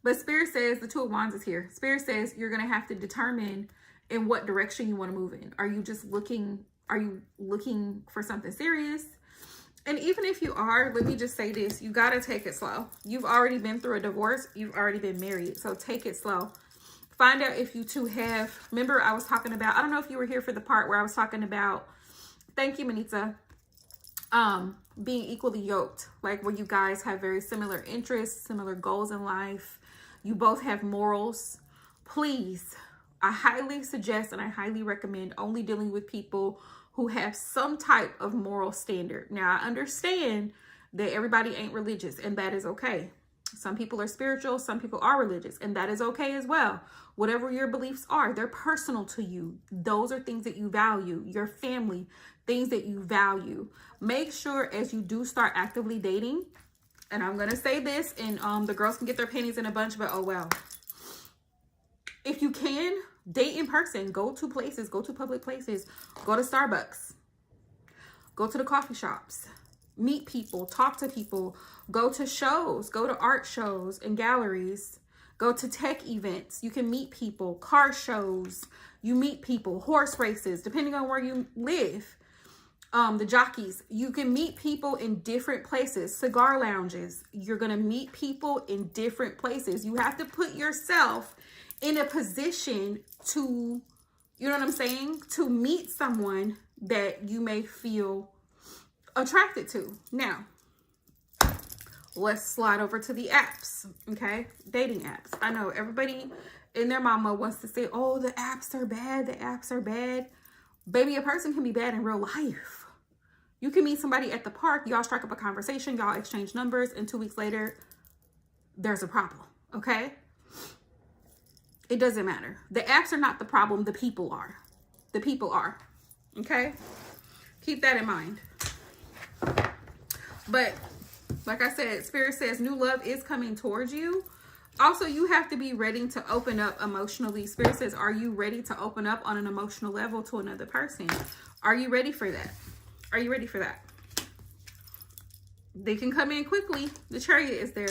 But Spirit says, the Two of Wands is here. Spirit says you're going to have to determine in what direction you want to move in. Are you just looking, are you looking for something serious? And even if you are, let me just say this, you got to take it slow. You've already been through a divorce. You've already been married. So take it slow. Find out if you two have, remember I was talking about, I don't know if you were here for the part where I was talking about, thank you, Manita, being equally yoked, like where you guys have very similar interests, similar goals in life. You both have morals. Please, I highly suggest and I highly recommend only dealing with people who have some type of moral standard. Now, I understand that everybody ain't religious, and that is okay. Some people are spiritual, some people are religious, and that is okay as well. Whatever your beliefs are, they're personal to you. Those are things that you value. Your family, things that you value. Make sure as you do start actively dating, and I'm going to say this, and the girls can get their panties in a bunch, but oh well. If you can, date in person. Go to places. Go to public places. Go to Starbucks. Go to the coffee shops. Meet people. Talk to people. Go to shows. Go to art shows and galleries. Go to tech events. You can meet people. Car shows. You meet people. Horse races, depending on where you live. The jockeys, you can meet people in different places. Cigar lounges, you're going to meet people in different places. You have to put yourself in a position to, you know what I'm saying? To meet someone that you may feel attracted to. Now, let's slide over to the apps, okay? Dating apps. I know everybody and their mama wants to say, oh, the apps are bad. The apps are bad. Baby, a person can be bad in real life. You can meet somebody at the park, y'all strike up a conversation, y'all exchange numbers, and 2 weeks later, there's a problem, okay? It doesn't matter. The apps are not the problem, the people are. The people are, okay? Keep that in mind. But, like I said, Spirit says new love is coming towards you. Also, you have to be ready to open up emotionally. Spirit says, are you ready to open up on an emotional level to another person? Are you ready for that? Are you ready for that? They can come in quickly. The Chariot is there.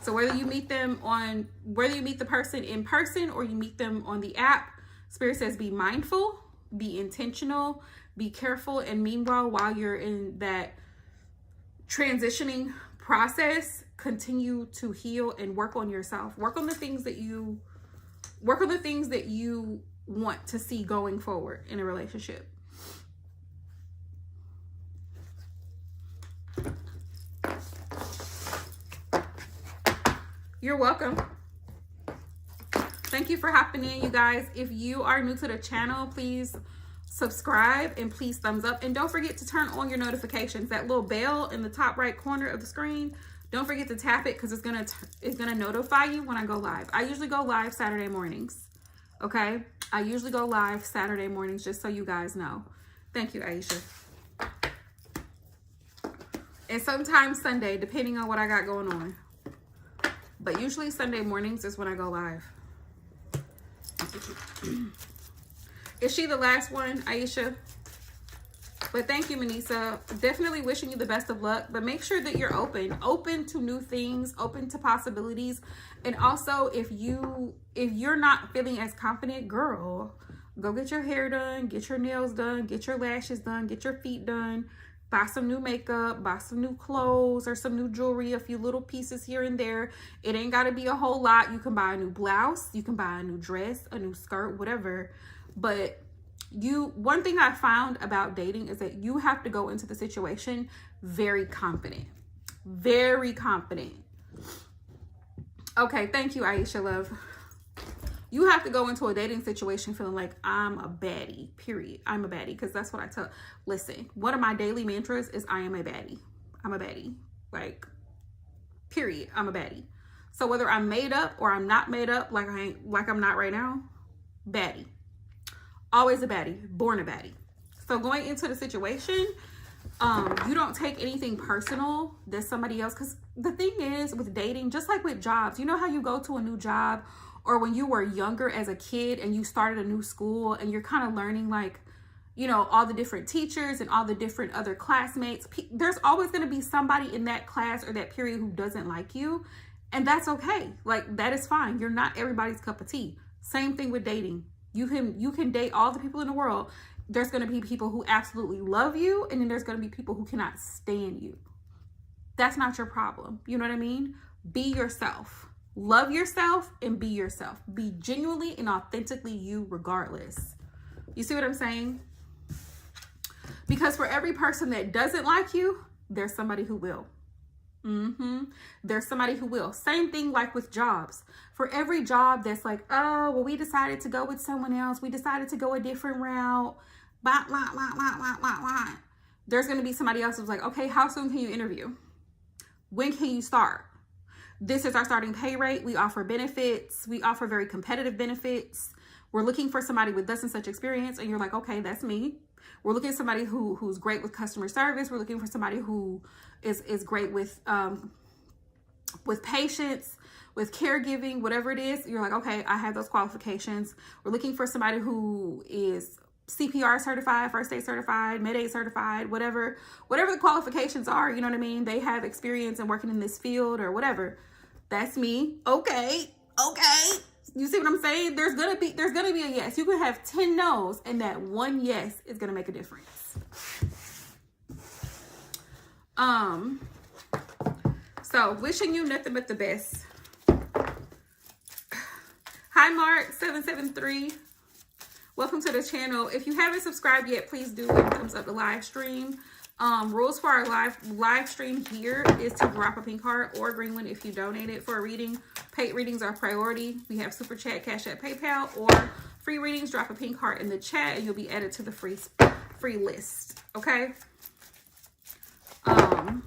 So whether you meet them on, whether you meet the person in person or you meet them on the app, Spirit says be mindful, be intentional, be careful. And meanwhile, while you're in that transitioning process, continue to heal and work on yourself. Work on the things that you want to see going forward in a relationship. You're welcome. Thank you for hopping in, you guys. If you are new to the channel, please subscribe and please thumbs up. And don't forget to turn on your notifications. That little bell in the top right corner of the screen, don't forget to tap it because it's gonna notify you when I go live. I usually go live Saturday mornings. Okay? I usually go live Saturday mornings, just so you guys know. Thank you, Aisha. And sometimes Sunday, depending on what I got going on. But usually Sunday mornings is when I go live. Is she the last one, Aisha? But thank you, Manisa. Definitely wishing you the best of luck. But make sure that you're open to new things, open to possibilities. And also, if you're not feeling as confident, girl, go get your hair done, get your nails done, get your lashes done, get your feet done, buy some new makeup, buy some new clothes or some new jewelry, a few little pieces here and there. It ain't got to be a whole lot. You can buy a new blouse, you can buy a new dress, a new skirt, whatever. But one thing I found about dating is that you have to go into the situation very confident. Very confident. Okay, thank you, Aisha Love. You have to go into a dating situation feeling like I'm a baddie, period. I'm a baddie, because that's what I tell. Listen, one of my daily mantras is I am a baddie. I'm a baddie. Like, period. I'm a baddie. So whether I'm made up or I'm not made up, like I'm not right now, baddie. Always a baddie. Born a baddie. So going into the situation, you don't take anything personal that somebody else, because the thing is with dating, just like with jobs, you know how you go to a new job, or when you were younger as a kid and you started a new school and you're kind of learning, like, you know, all the different teachers and all the different other classmates. There's always going to be somebody in that class or that period who doesn't like you. And that's okay. Like, that is fine. You're not everybody's cup of tea. Same thing with dating. You can date all the people in the world. There's going to be people who absolutely love you, and then there's going to be people who cannot stand you. That's not your problem. You know what I mean? Be yourself. Love yourself and be yourself. Be genuinely and authentically you regardless. You see what I'm saying? Because for every person that doesn't like you, there's somebody who will. There's somebody who will. Same thing like with jobs. For every job that's like, oh, well, we decided to go with someone else. We decided to go a different route. Blah, blah, blah, blah, blah, blah, blah. There's going to be somebody else who's like, okay, how soon can you interview? When can you start? This is our starting pay rate. We offer benefits. We offer very competitive benefits. We're looking for somebody with this and such experience. And you're like, okay, that's me. We're looking at somebody who's great with customer service. We're looking for somebody who is great with patients, with caregiving, whatever it is. You're like, okay, I have those qualifications. We're looking for somebody who is CPR certified, first aid certified, med aid certified, whatever the qualifications are, you know what I mean? They have experience in working in this field or whatever. That's me. Okay. You see what I'm saying? There's gonna be a yes. You could have 10 no's, and that one yes is gonna make a difference. So wishing you nothing but the best. Hi, Mark773. Welcome to the channel. If you haven't subscribed yet, please do, and thumbs up the live stream. Rules for our live stream here is to drop a pink heart or green one if you donated for a reading. Paid readings are priority. We have Super Chat, Cash App, PayPal, or free readings. Drop a pink heart in the chat and you'll be added to the free list. Okay. I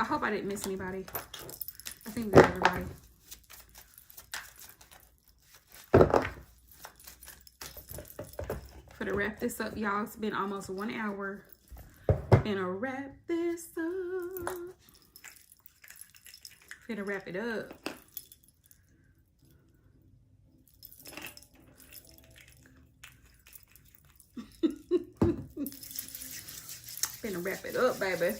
hope I didn't miss anybody. I think we got everybody. To wrap this up, y'all, it's been almost 1 hour. Gonna wrap this up. Gonna wrap it up. Gonna wrap it up, baby.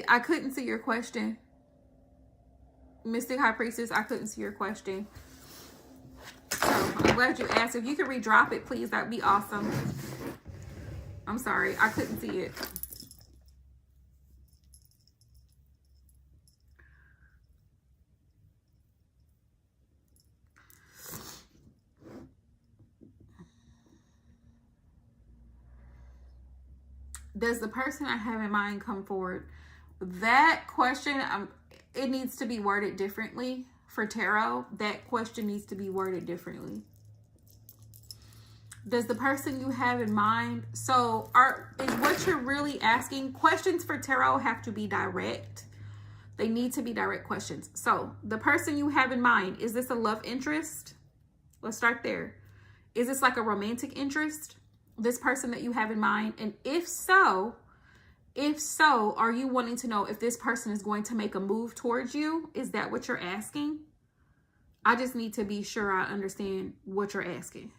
I couldn't see your question. Mystic High Priestess, I couldn't see your question. So I'm glad you asked. If you could redrop it, please, that'd be awesome. I'm sorry, I couldn't see it. Does the person I have in mind come forward? That question, it needs to be worded differently for tarot. That question needs to be worded differently. Does the person you have in mind, so is what you're really asking, questions for tarot have to be direct. They need to be direct questions. So the person you have in mind, is this a love interest? Let's start there. Is this like a romantic interest, this person that you have in mind? And if so, are you wanting to know if this person is going to make a move towards you? Is that what you're asking? I just need to be sure I understand what you're asking.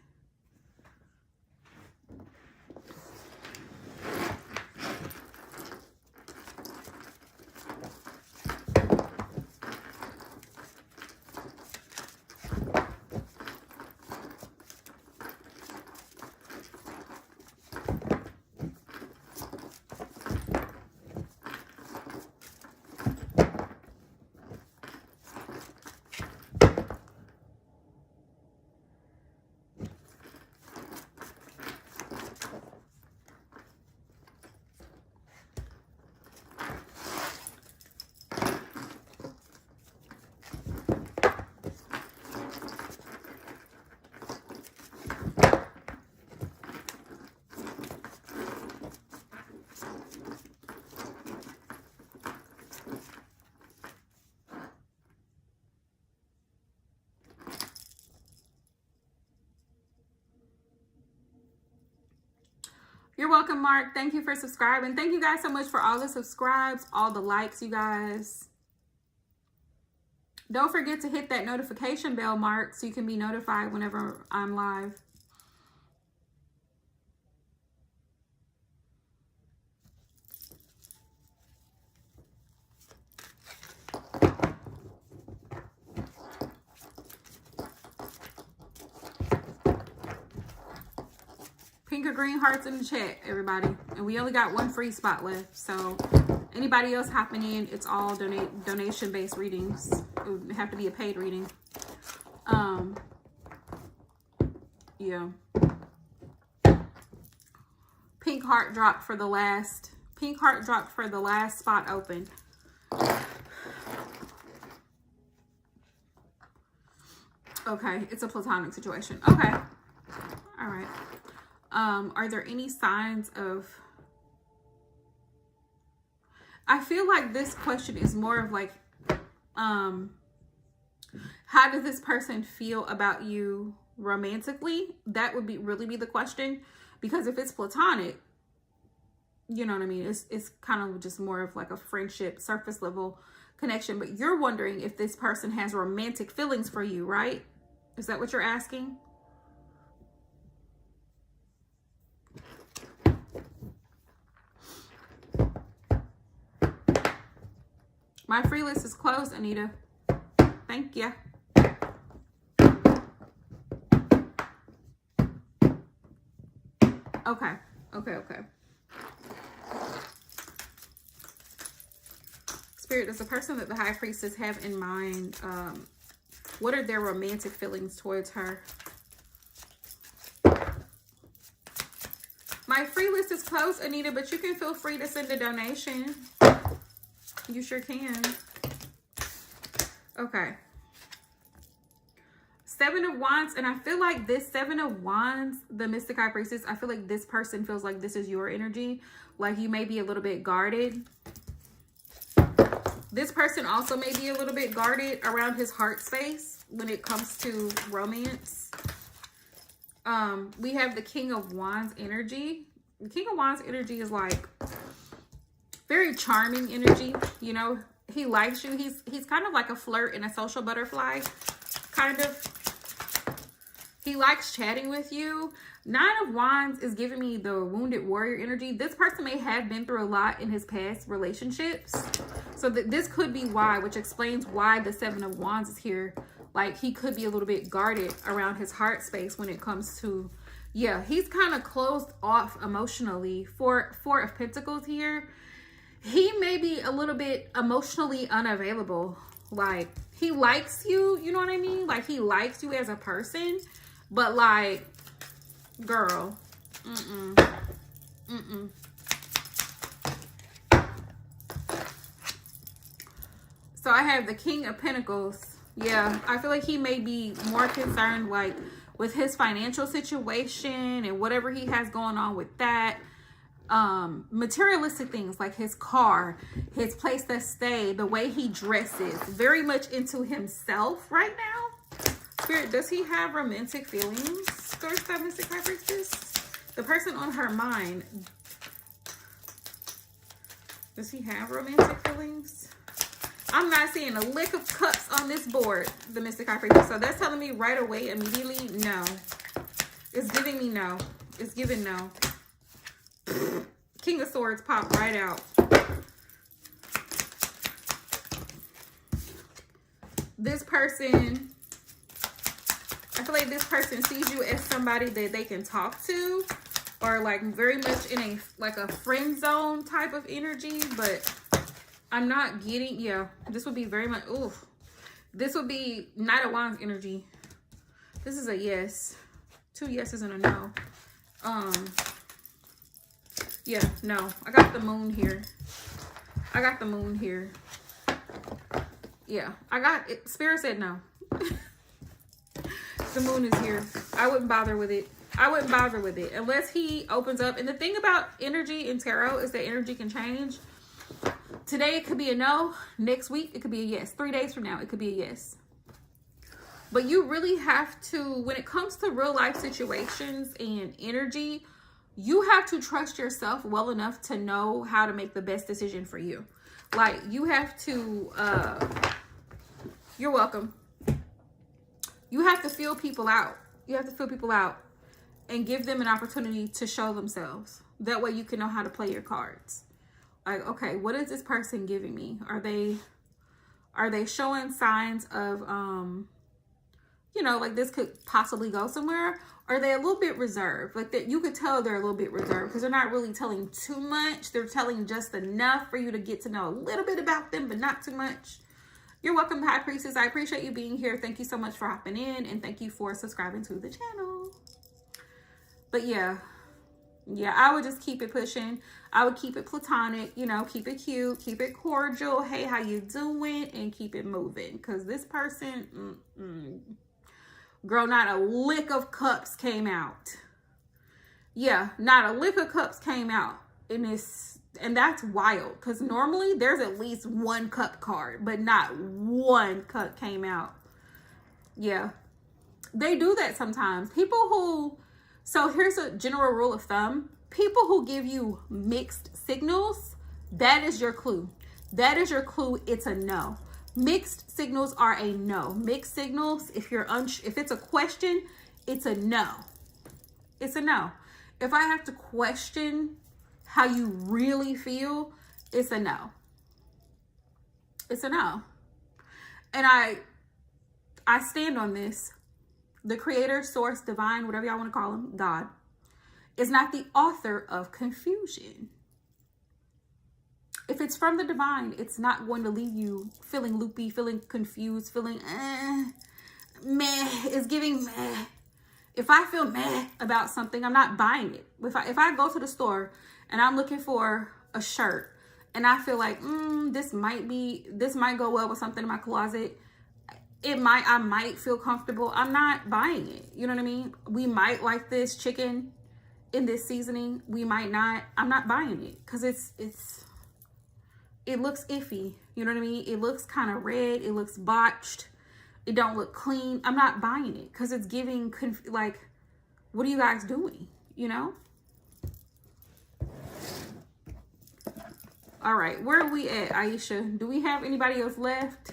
You're welcome, Mark. Thank you for subscribing. Thank you guys so much for all the subscribes, all the likes, you guys. Don't forget to hit that notification bell, Mark, so you can be notified whenever I'm live. Pink or green hearts in the chat, everybody. And we only got one free spot left. So anybody else hopping in, it's all donation-based readings. It would have to be a paid reading. Yeah. Pink heart dropped for the last. Pink heart dropped for the last spot open. Okay, it's a platonic situation. Okay. All right. Are there any signs of... I feel like this question is more of like, how does this person feel about you romantically? That would really be the question. Because if it's platonic, you know what I mean? It's kind of just more of like a friendship, surface level connection. But you're wondering if this person has romantic feelings for you, right? Is that what you're asking? My free list is closed, Anita. Thank you. Okay. Spirit, does the person that the High Priestess have in mind, what are their romantic feelings towards her? My free list is closed, Anita, but you can feel free to send a donation. You sure can. Okay. Seven of Wands, and I feel like this Seven of Wands, the Mystic High Priestess, I feel like this person feels like this is your energy. Like you may be a little bit guarded. This person also may be a little bit guarded around his heart space when it comes to romance. We have the King of Wands energy. The King of Wands energy is like very charming energy. You know, he likes you. He's kind of like a flirt and a social butterfly, kind of. He likes chatting with you. Nine of Wands is giving me the wounded warrior energy. This person may have been through a lot in his past relationships. So this could be why, which explains why the Seven of Wands is here. Like he could be a little bit guarded around his heart space when it comes to, yeah, he's kind of closed off emotionally. Four of Pentacles here. He may be a little bit emotionally unavailable. Like he likes you, you know what I mean? Like he likes you as a person, but like, girl, So I have the King of Pentacles. Yeah, I feel like he may be more concerned like with his financial situation and whatever he has going on with that. Materialistic things like his car, his place to stay, the way he dresses, very much into himself right now. Spirit, does he have romantic feelings towards that Mystic High Priestess? The person on her mind, does he have romantic feelings? I'm not seeing a lick of cups on this board, the Mystic High Priestess. So that's telling me right away, immediately, no. It's giving me no. It's giving no. King of Swords popped right out. This person, I feel like this person sees you as somebody that they can talk to, or like very much in a like a friend zone type of energy, but I'm not getting, yeah, this would be very much, ooh, this would be Knight of Wands energy. This is a yes. 2 yeses and a no. Yeah, no. I got the moon here. I got the moon here. Yeah, I got it. Spirit said no. The moon is here. I wouldn't bother with it. I wouldn't bother with it unless he opens up. And the thing about energy in tarot is that energy can change. Today it could be a no. Next week it could be a yes. 3 days from now it could be a yes. But you really have to, when it comes to real life situations and energy, you have to trust yourself well enough to know how to make the best decision for you. Like, you have to, you're welcome. You have to feel people out. You have to feel people out and give them an opportunity to show themselves. That way you can know how to play your cards. Like, okay, what is this person giving me? Are they showing signs of, you know, like this could possibly go somewhere? Or are they a little bit reserved? Like that, you could tell they're a little bit reserved because they're not really telling too much. They're telling just enough for you to get to know a little bit about them, but not too much. You're welcome, High Priestess. I appreciate you being here. Thank you so much for hopping in, and thank you for subscribing to the channel. But yeah, I would just keep it pushing. I would keep it platonic, you know, keep it cute, keep it cordial. Hey, how you doing? And keep it moving. Because this person, girl, not a lick of cups came out. Yeah, not a lick of cups came out in this. And that's wild. Because normally there's at least 1 cup card. But not 1 cup came out. Yeah. They do that sometimes. People who... So here's a general rule of thumb. People who give you mixed signals, that is your clue. That is your clue. It's a no. Mixed signals are a no. Mixed signals, if it's a question, it's a no. It's a no. If I have to question how you really feel, it's a no. It's a no. And I stand on this. The creator, source, divine, whatever y'all want to call him, God, is not the author of confusion. If it's from the divine, it's not going to leave you feeling loopy, feeling confused, feeling meh. It's giving meh. If I feel meh about something, I'm not buying it. If I go to the store and I'm looking for a shirt and I feel like this might go well with something in my closet, I might feel comfortable. I'm not buying it. You know what I mean? We might like this chicken in this seasoning. We might not. I'm not buying it because it looks iffy. You know what I mean? It looks kind of red. It looks botched. It don't look clean. I'm not buying it because it's giving like, what are you guys doing? You know? All right. Where are we at, Aisha? Do we have anybody else left?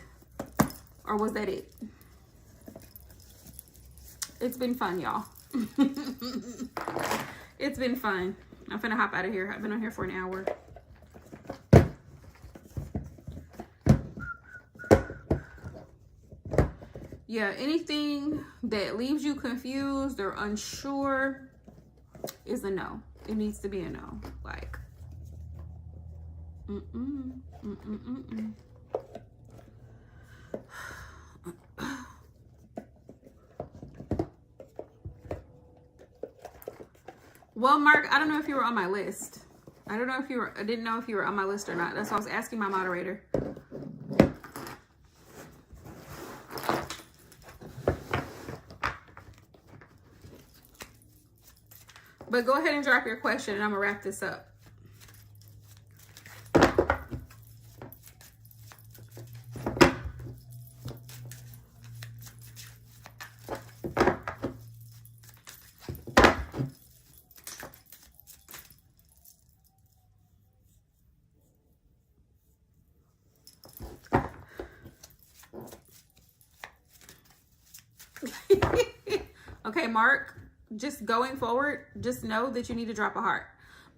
Or was that it? It's been fun, y'all. It's been fun. I'm finna hop out of here. I've been on here for an hour. Yeah, anything that leaves you confused or unsure is a no. It needs to be a no. Like, Well, Mark, I don't know if you were on my list. I didn't know if you were on my list or not. That's why I was asking my moderator. But go ahead and drop your question and I'm gonna wrap this up. Okay, Mark, just going forward, just know that you need to drop a heart,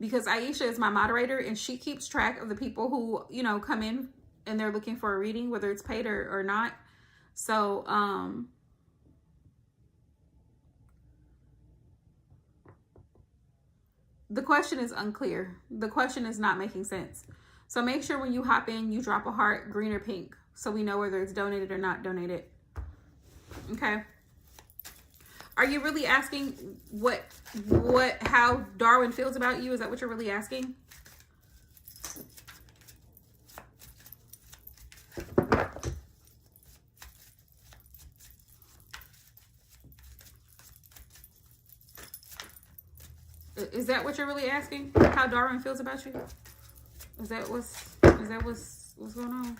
because Aisha is my moderator and she keeps track of the people who, you know, come in and they're looking for a reading, whether it's paid or not. So, the question is unclear. The question is not making sense. So make sure when you hop in, you drop a heart, green or pink, so we know whether it's donated or not donated. Okay. Are you really asking how Darwin feels about you? Is that what you're really asking? Is that what you're really asking? How Darwin feels about you? Is that what's going on?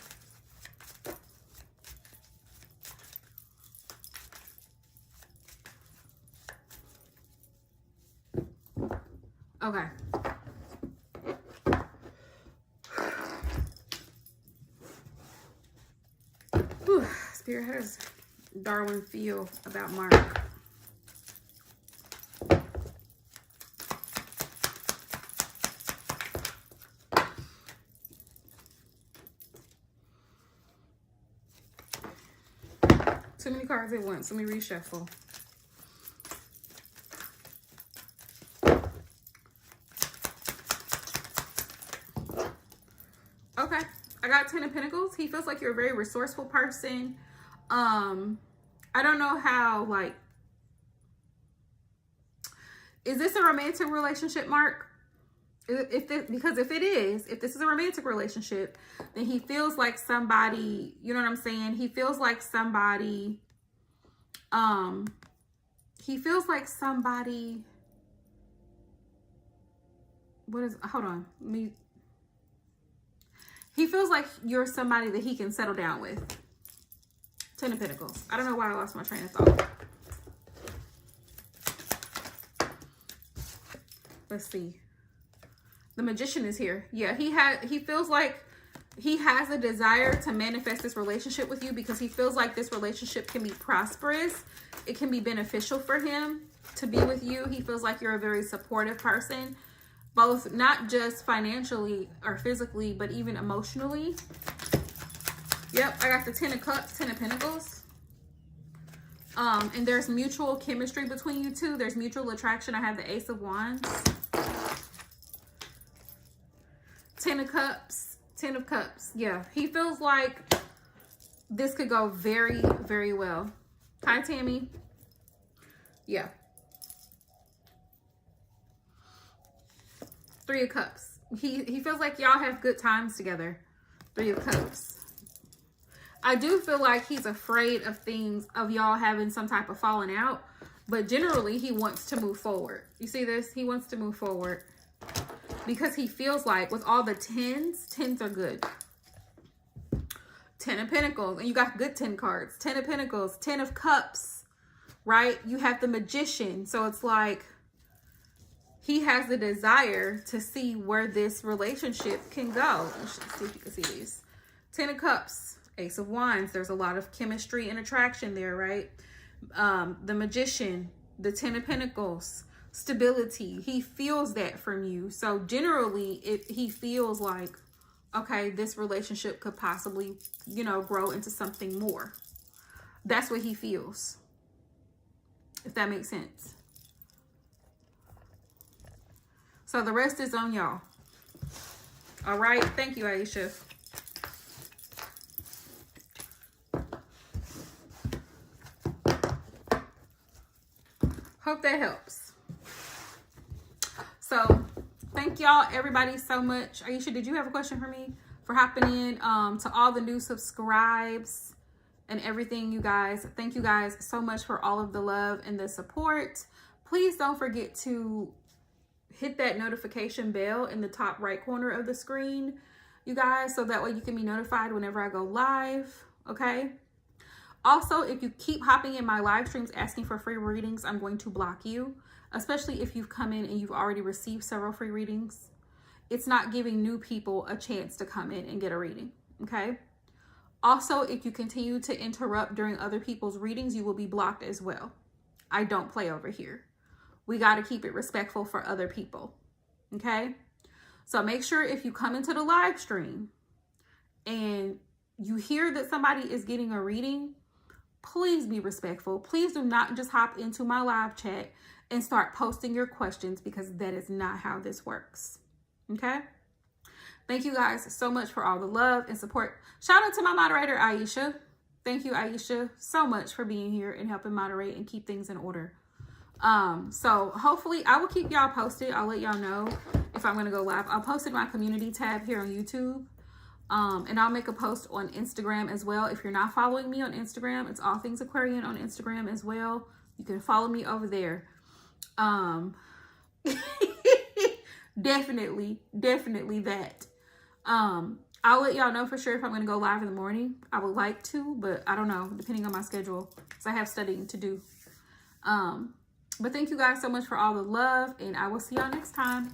Okay. Whew. Spirit, how does Darwin feel about Mark? Too many cards at once. Let me reshuffle. Okay, I got 10 of Pentacles. He feels like you're a very resourceful person. I don't know how, like, is this a romantic relationship, Mark? Because if this is a romantic relationship, then he feels like somebody, you know what I'm saying? He feels like somebody, hold on, he feels like you're somebody that he can settle down with. 10 of Pentacles. I don't know why I lost my train of thought. Let's see. The Magician is here. Yeah, he feels like he has a desire to manifest this relationship with you, because he feels like this relationship can be prosperous. It can be beneficial for him to be with you. He feels like you're a very supportive person, both not just financially or physically, but even emotionally. Yep, I got the 10 of Cups, 10 of Pentacles. And there's mutual chemistry between you two. There's mutual attraction. I have the Ace of Wands. 10 of Cups, 10 of Cups. Yeah, he feels like this could go very, very well. Hi, Tammy. Yeah. 3 of Cups. He feels like y'all have good times together. 3 of Cups. I do feel like he's afraid of things, of y'all having some type of falling out, but generally he wants to move forward. You see this? He wants to move forward because he feels like with all the 10s are good. 10 of Pentacles, and you got good 10 cards. 10 of Pentacles, 10 of Cups, right? You have the Magician. So it's like he has the desire to see where this relationship can go. Let's see if you can see these. 10 of Cups, Ace of Wands. There's a lot of chemistry and attraction there, right? The Magician, the 10 of Pentacles, stability. He feels that from you. So generally, he feels like, okay, this relationship could possibly, you know, grow into something more. That's what he feels, if that makes sense. So the rest is on y'all. All right. Thank you, Aisha. Hope that helps. So thank y'all, everybody, so much. Aisha, did you have a question for me? For hopping in, to all the new subscribes and everything, you guys. Thank you guys so much for all of the love and the support. Please don't forget to hit that notification bell in the top right corner of the screen, you guys, so that way you can be notified whenever I go live, okay? Also, if you keep hopping in my live streams asking for free readings, I'm going to block you, especially if you've come in and you've already received several free readings. It's not giving new people a chance to come in and get a reading, okay? Also, if you continue to interrupt during other people's readings, you will be blocked as well. I don't play over here. We got to keep it respectful for other people, okay? So make sure if you come into the live stream and you hear that somebody is getting a reading, please be respectful. Please do not just hop into my live chat and start posting your questions, because that is not how this works, okay? Thank you guys so much for all the love and support. Shout out to my moderator, Aisha. Thank you, Aisha, so much for being here and helping moderate and keep things in order. So hopefully I will keep y'all posted. I'll let y'all know if I'm going to go live. I'll post it in my community tab here on YouTube. And I'll make a post on Instagram as well. If you're not following me on Instagram, it's All Things Aquarian on Instagram as well. You can follow me over there. Definitely that. I'll let y'all know for sure if I'm going to go live in the morning. I would like to, but I don't know, depending on my schedule, because I have studying to do. But thank you guys so much for all the love, and I will see y'all next time.